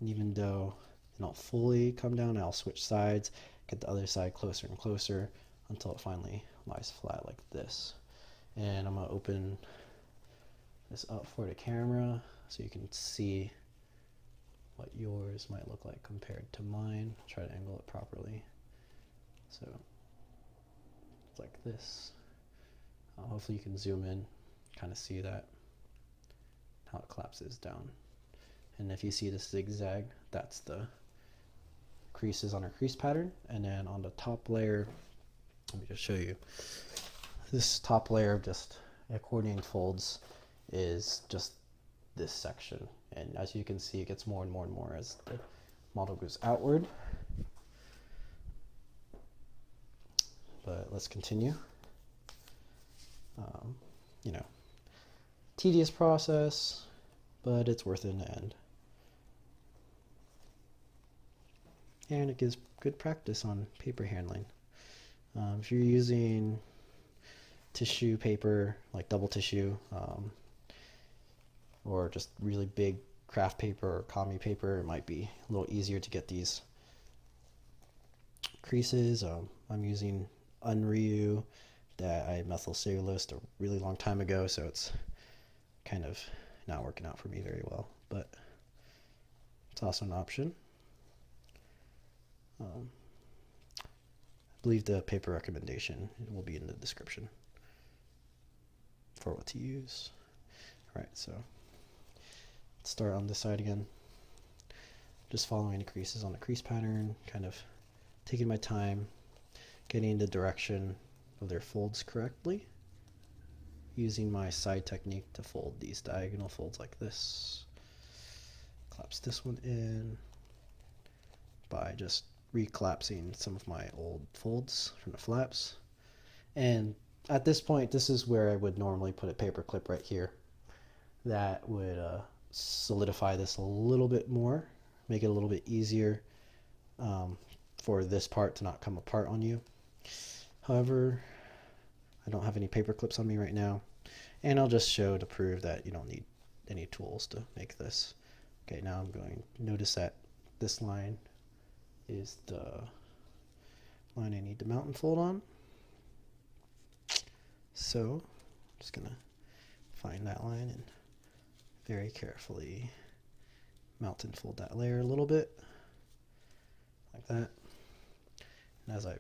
Even though they don't fully come down, I'll switch sides, get the other side closer and closer until it finally lies flat like this. And I'm going to open this up for the camera so you can see what yours might look like compared to mine. Try to angle it properly. So it's like this. Hopefully you can zoom in, kind of see that, how it collapses down. And if you see this zigzag, that's the creases on our crease pattern. And then on the top layer, let me just show you. This top layer just accordion folds is just this section. And as you can see, it gets more and more and more as the model goes outward. But let's continue. You know, tedious process, but it's worth it in the end. And it gives good practice on paper handling. If you're using tissue paper, like double tissue, or just really big craft paper or kami paper, it might be a little easier to get these creases. I'm using Unryu that I methyl cellulosed a really long time ago, so it's kind of not working out for me very well, but it's also an option. I believe the paper recommendation will be in the description for what to use. All right, so let's start on this side again. Just following the creases on the crease pattern, kind of taking my time, getting the direction of their folds correctly, using my side technique to fold these diagonal folds like this. Collapse this one in by just recollapsing some of my old folds from the flaps. And at this point, this is where I would normally put a paper clip right here. That would solidify this a little bit more, make it a little bit easier for this part to not come apart on you. However, I don't have any paper clips on me right now, and I'll just show to prove that you don't need any tools to make this. Okay, now I'm going to notice that this line is the line I need to mount and fold on. So I'm just going to find that line and very carefully mount and fold that layer a little bit, like that. And as I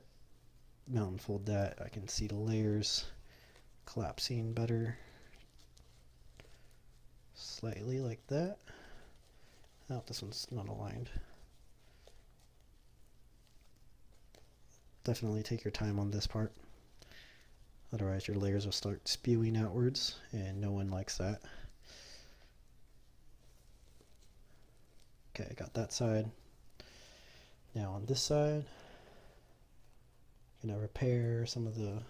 mount and fold that, I can see the layers collapsing better, slightly like that. Oh, this one's not aligned. Definitely take your time on this part, otherwise your layers will start spewing outwards, and no one likes that. Okay, I got that side. Now on this side, I'm going to repair some of the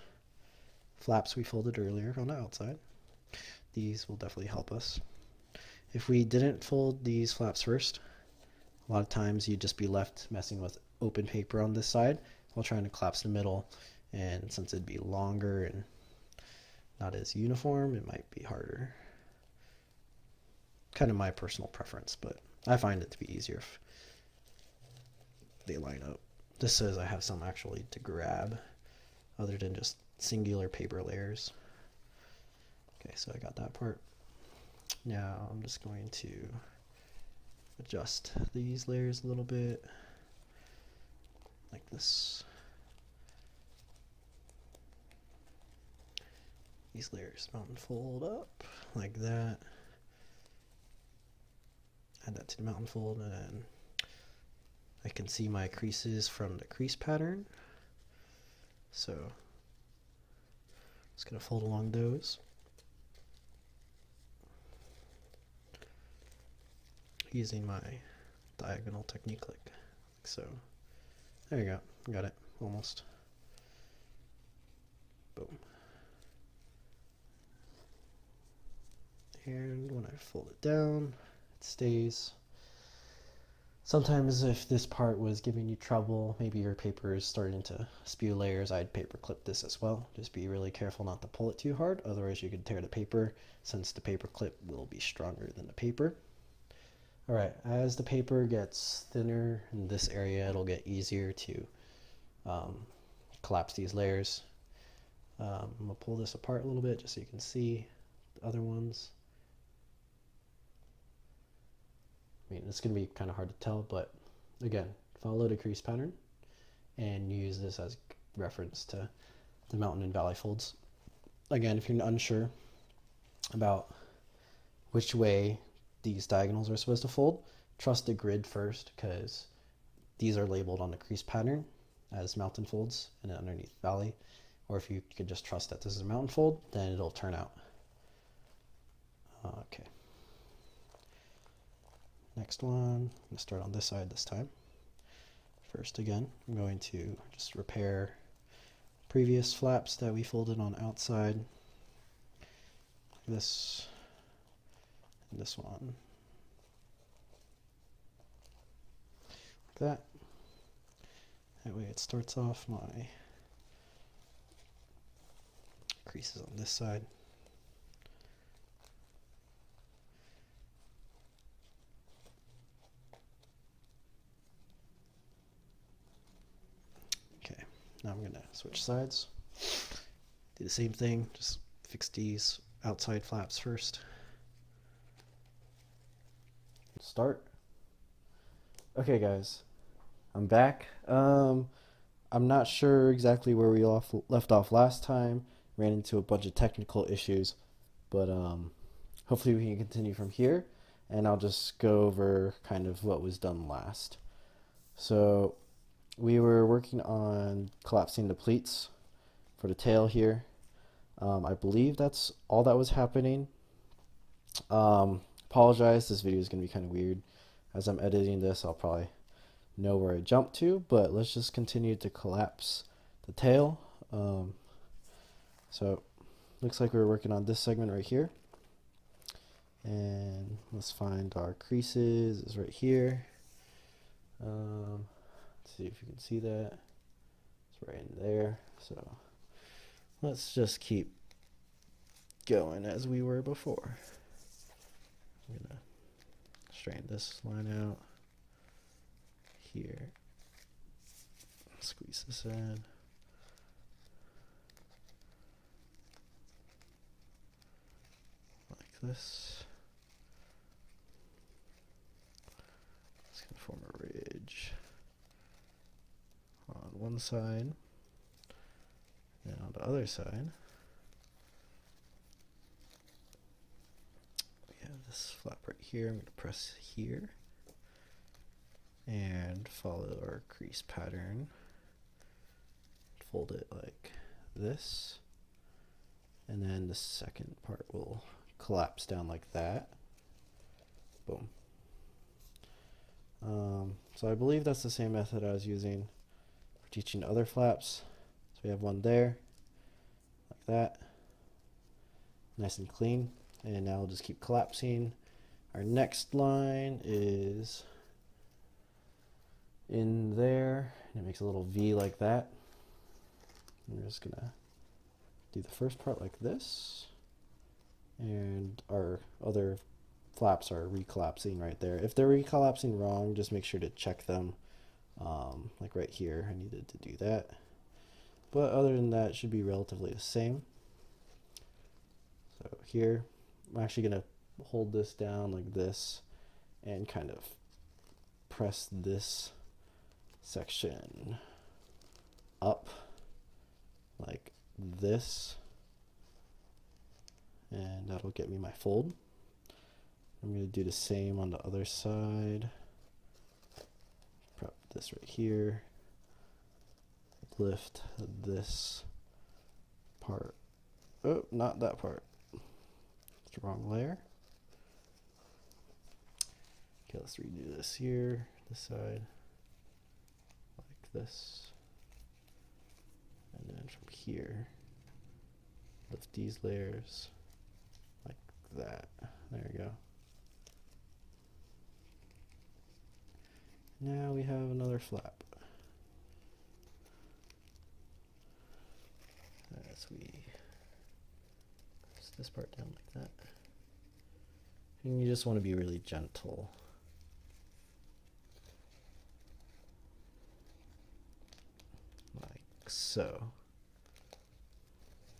flaps we folded earlier on the outside. These will definitely help us. If we didn't fold these flaps first, a lot of times you'd just be left messing with open paper on this side while trying to collapse the middle, and since it'd be longer and not as uniform, it might be harder. Kind of my personal preference, but I find it to be easier if they line up. This says I have some actually to grab other than just singular paper layers. Okay, so I got that part. Now I'm just going to adjust these layers a little bit, like this. These layers mount and fold up like that. Add that to the mount and fold, and then I can see my creases from the crease pattern. So just gonna fold along those. Using my diagonal technique like so. There you go, got it, almost. Boom. And when I fold it down, it stays. Sometimes if this part was giving you trouble, maybe your paper is starting to spew layers, I'd paper clip this as well. Just be really careful not to pull it too hard, otherwise you could tear the paper, since the paper clip will be stronger than the paper. Alright, as the paper gets thinner in this area, it'll get easier to collapse these layers. I'm going to pull this apart a little bit just so you can see the other ones. I mean, it's going to be kind of hard to tell, but again, follow the crease pattern and use this as reference to the mountain and valley folds. Again, if you're unsure about which way these diagonals are supposed to fold, trust the grid first, because these are labeled on the crease pattern as mountain folds and then underneath valley. Or if you could just trust that this is a mountain fold, then it'll turn out Okay. Next one, I'm going to start on this side this time. First again, I'm going to just repair previous flaps that we folded on outside. This and this one. Like that. That way it starts off my creases on this side. Okay, now I'm gonna switch sides. Do the same thing, just fix these outside flaps first. Start. Okay guys, I'm back. I'm not sure exactly where we left off last time. Ran into a bunch of technical issues, but hopefully we can continue from here, and I'll just go over kind of what was done last. So we were working on collapsing the pleats for the tail here. I believe that's all that was happening. Apologize, this video is going to be kind of weird. As I'm editing this, I'll probably know where I jumped to, but let's just continue to collapse the tail. So looks like we're working on this segment right here, and let's find our creases. Is right here. Let's see if you can see that. It's right in there. So let's just keep going as we were before. I'm gonna straighten this line out here. Squeeze this in. Like this. It's gonna form a ridge on one side, and on the other side we have this flap right here. I'm going to press here and follow our crease pattern, fold it like this, and then the second part will collapse down like that. Boom. So I believe that's the same method I was using for teaching other flaps. So we have one there, like that, nice and clean, and now we'll just keep collapsing. Our next line is in there, and it makes a little V like that. We're just gonna do the first part like this, and our other flaps are recollapsing right there. If they're recollapsing wrong, just make sure to check them. Like right here, I needed to do that. But other than that, it should be relatively the same. So here, I'm actually going to hold this down like this and kind of press this section up like this, and that'll get me my fold. I'm going to do the same on the other side. Prep this right here. Lift this part. Oh, not that part. It's the wrong layer. Okay, let's redo this here. This side. Like this. And then from here, lift these layers like that. There we go. Now we have another flap. As we press this part down like that. And you just want to be really gentle. Like so.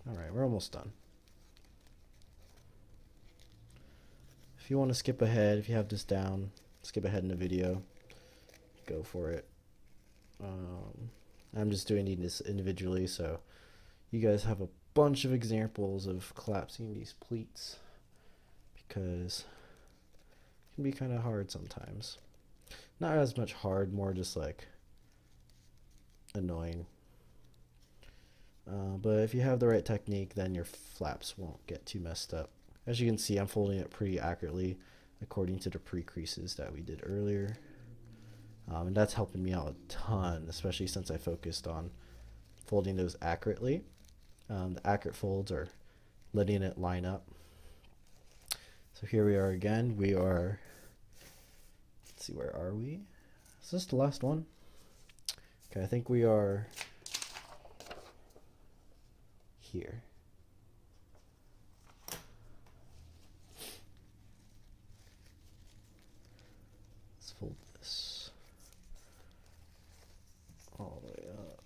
Alright, we're almost done. If you want to skip ahead, if you have this down, skip ahead in the video. Go for it. I'm just doing this individually, so you guys have a bunch of examples of collapsing these pleats, because it can be kind of hard sometimes. Not as much hard, more just like annoying. But if you have the right technique, then your flaps won't get too messed up. as you can see, I'm folding it pretty accurately according to the pre-creases that we did earlier. And that's helping me out a ton, especially since I focused on folding those accurately. The accurate folds are letting it line up. So here we are again. We are, let's see, where are we? Is this the last one? Okay, I think we are here. Let's fold this all the way up.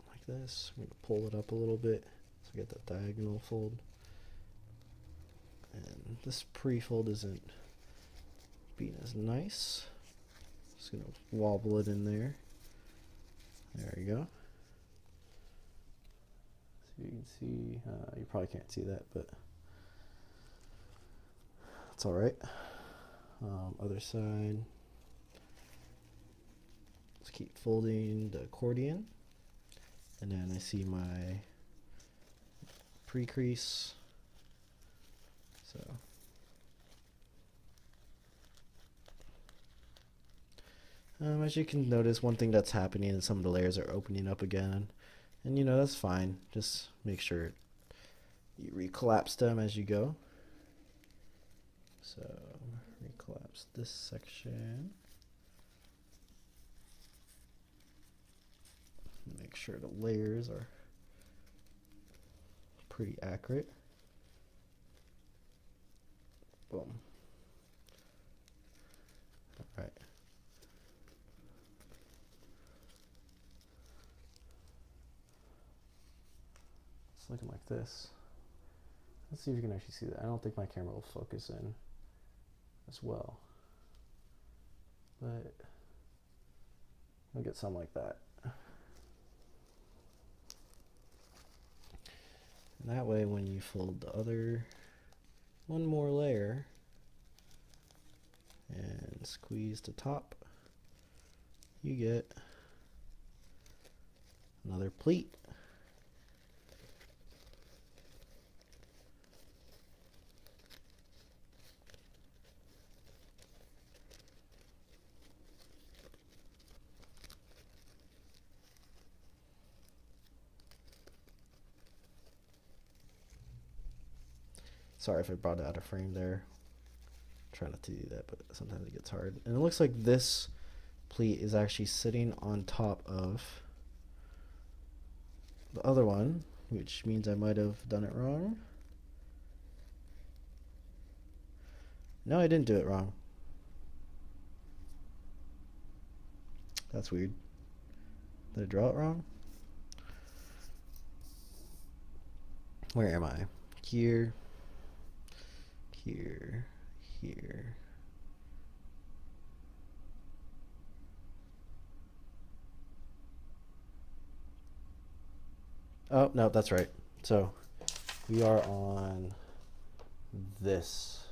Like this. I'm going to pull it up a little bit so we get that diagonal fold. And this pre-fold isn't being as nice. Just going to wobble it in there. There we go. So you can see, you probably can't see that, but it's all right. Other side. Let's keep folding the accordion. And then I see my pre-crease. So as you can notice, one thing that's happening is some of the layers are opening up again. And you know, that's fine. Just make sure you recollapse them as you go. So recollapse this section. Make sure the layers are pretty accurate. Boom. All right. It's looking like this. Let's see if you can actually see that. I don't think my camera will focus in as well, but I'll get some like that. And that way, when you fold the other one more layer and squeeze the top, you get another pleat. Sorry if I brought it out of frame there. Try not to do that, but sometimes it gets hard. And it looks like this pleat is actually sitting on top of the other one, which means I might have done it wrong. No, I didn't do it wrong. That's weird. Did I draw it wrong? Where am I? Here. Here, here. Oh, no, that's right. So we are on this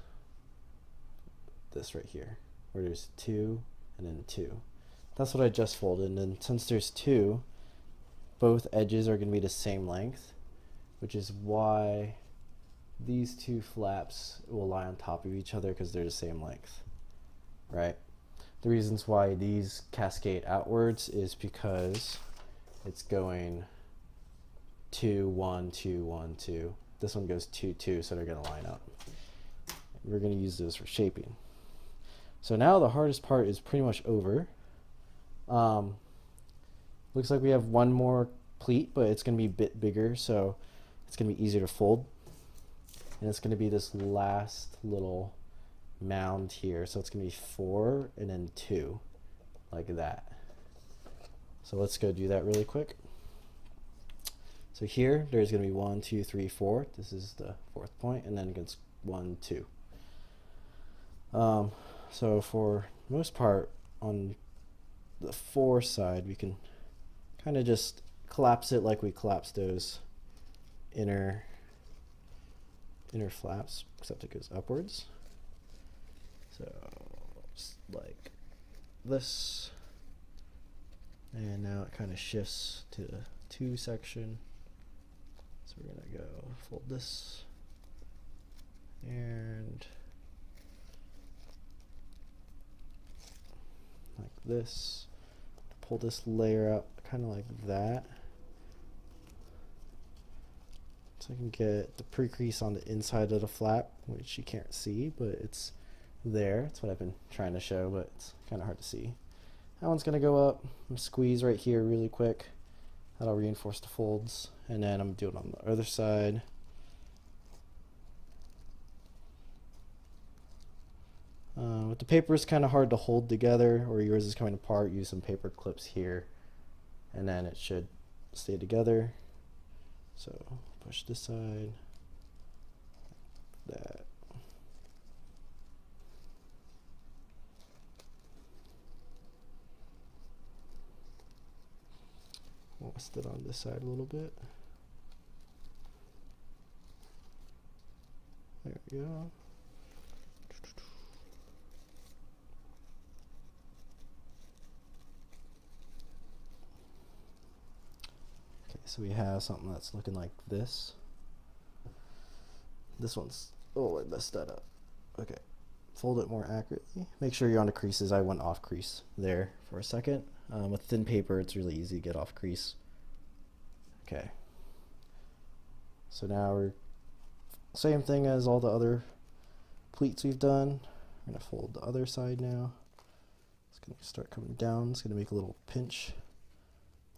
right here, where there's 2 and then 2. That's what I just folded. And then since there's 2, both edges are going to be the same length, which is why these 2 flaps will lie on top of each other, because they're the same length, right? The reasons why these cascade outwards is because it's going 2, 1, 2, 1, 2. This one goes 2, 2, so they're going to line up. We're going to use those for shaping. So now the hardest part is pretty much over. Looks like we have one more pleat, but it's going to be a bit bigger, so it's going to be easier to fold. And it's going to be this last little mound here. So it's going to be 4 and then 2, like that. So let's go do that really quick. So here, there's going to be 1, 2, 3, 4. This is the 4th point, and then against 1, 2. So for the most part, on the 4 side, we can kind of just collapse it like we collapsed those inner flaps, except it goes upwards. So just like this, and now it kind of shifts to the 2 section. So we're gonna go fold this and like this, pull this layer out kind of like that, so I can get the pre-crease on the inside of the flap, which you can't see, but it's there. That's what I've been trying to show, but it's kind of hard to see. That one's gonna go up. I'm squeeze right here really quick. That'll reinforce the folds, and then I'm doing it on the other side. With the paper, it's kind of hard to hold together, or yours is coming apart. Use some paper clips here, and then it should stay together. So push this side, like that. Twist it on this side a little bit. There we go. Okay, so we have something that's looking like this. This one's, oh, I messed that up. Okay, fold it more accurately. Make sure you're on the creases. I went off crease there for a second. With thin paper, it's really easy to get off crease. Okay, so now we're same thing as all the other pleats we've done. I'm gonna fold the other side now. It's gonna start coming down. It's gonna make a little pinch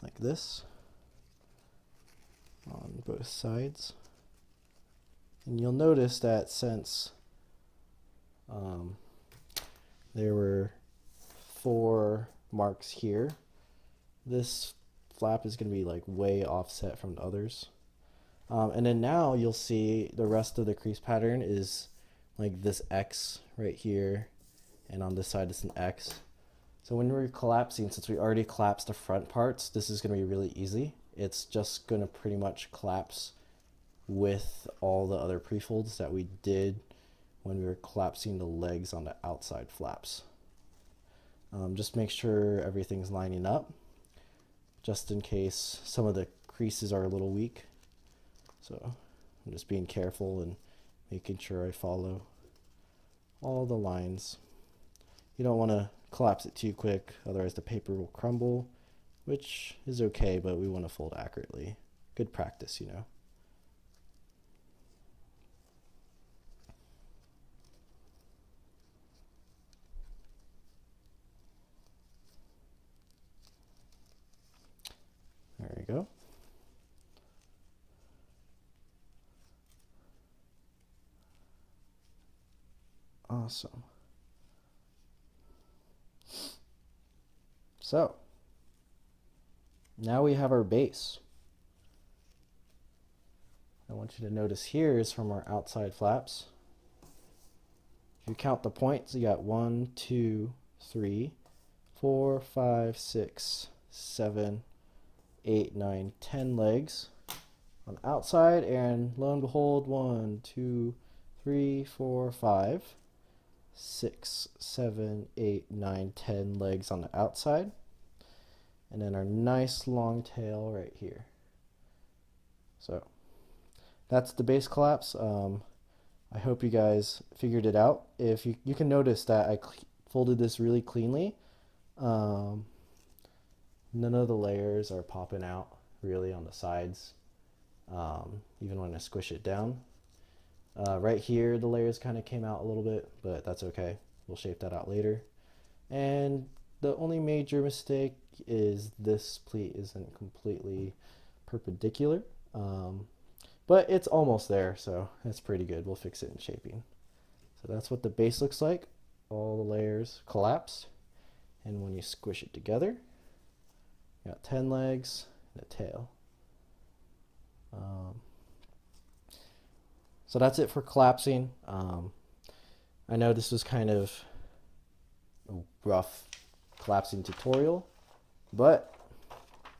like this on both sides. And you'll notice that since there were 4 marks here, this flap is going to be like way offset from the others. And then now you'll see the rest of the crease pattern is like this X right here, and on this side it's an X. So when we're collapsing, since we already collapsed the front parts, this is going to be really easy. It's just going to pretty much collapse with all the other pre-folds that we did when we were collapsing the legs on the outside flaps. Just make sure everything's lining up, just in case some of the creases are a little weak. So I'm just being careful and making sure I follow all the lines. You don't want to collapse it too quick, otherwise the paper will crumble, which is okay, but we want to fold accurately. Good practice, you know. There we go. Awesome. So now we have our base. I want you to notice here is from our outside flaps. If you count the points, you got 1, 2, 3, 4, 5, 6, 7, 8, 9, 10 legs on the outside, and lo and behold, 1, 2, 3, 4, 5, 6, 7, 8, 9, 10 legs on the outside, and then our nice long tail right here. So that's the base collapse. I hope you guys figured it out. If you can notice that I folded this really cleanly. None of the layers are popping out really on the sides, even when I squish it down. Right here, the layers kind of came out a little bit, but that's okay. We'll shape that out later. And the only major mistake is this pleat isn't completely perpendicular, but it's almost there, so that's pretty good. We'll fix it in shaping. So that's what the base looks like. All the layers collapsed, and when you squish it together, you got 10 legs and a tail. So that's it for collapsing. I know this was kind of a rough collapsing tutorial, but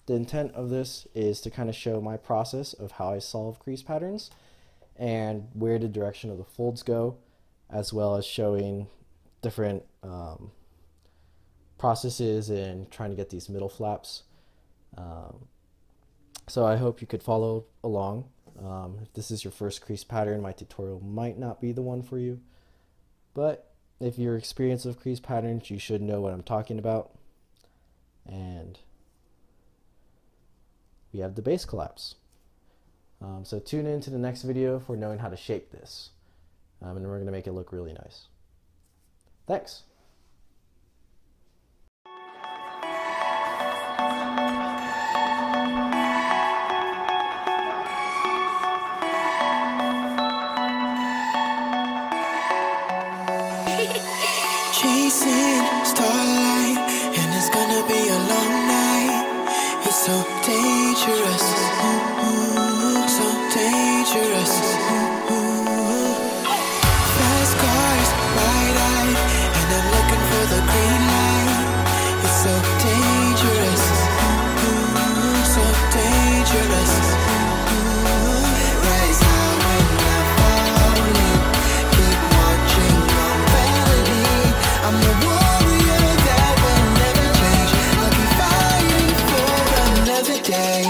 the intent of this is to kind of show my process of how I solve crease patterns and where the direction of the folds go, as well as showing different processes in trying to get these middle flaps. So I hope you could follow along. If this is your first crease pattern, my tutorial might not be the one for you, but if you're experienced with crease patterns, you should know what I'm talking about. And we have the base collapse. So tune in to the next video for knowing how to shape this. And we're going to make it look really nice. Thanks. Chasing starlight, and it's gonna be a long night. It's so dangerous, so dangerous. Fast cars, wide-eyed, and I'm looking for the green light. It's so dangerous, so dangerous. Rise high when I'm falling, keep marching on melody. I'm the warrior that will never change. I'll be fighting for another day.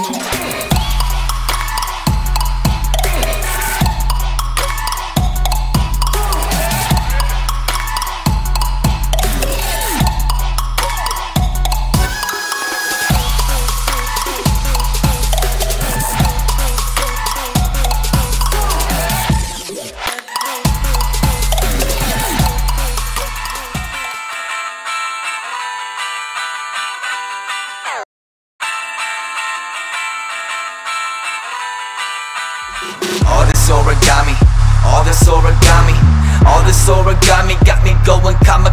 All this origami, all this origami, all this origami got me going kamikaze.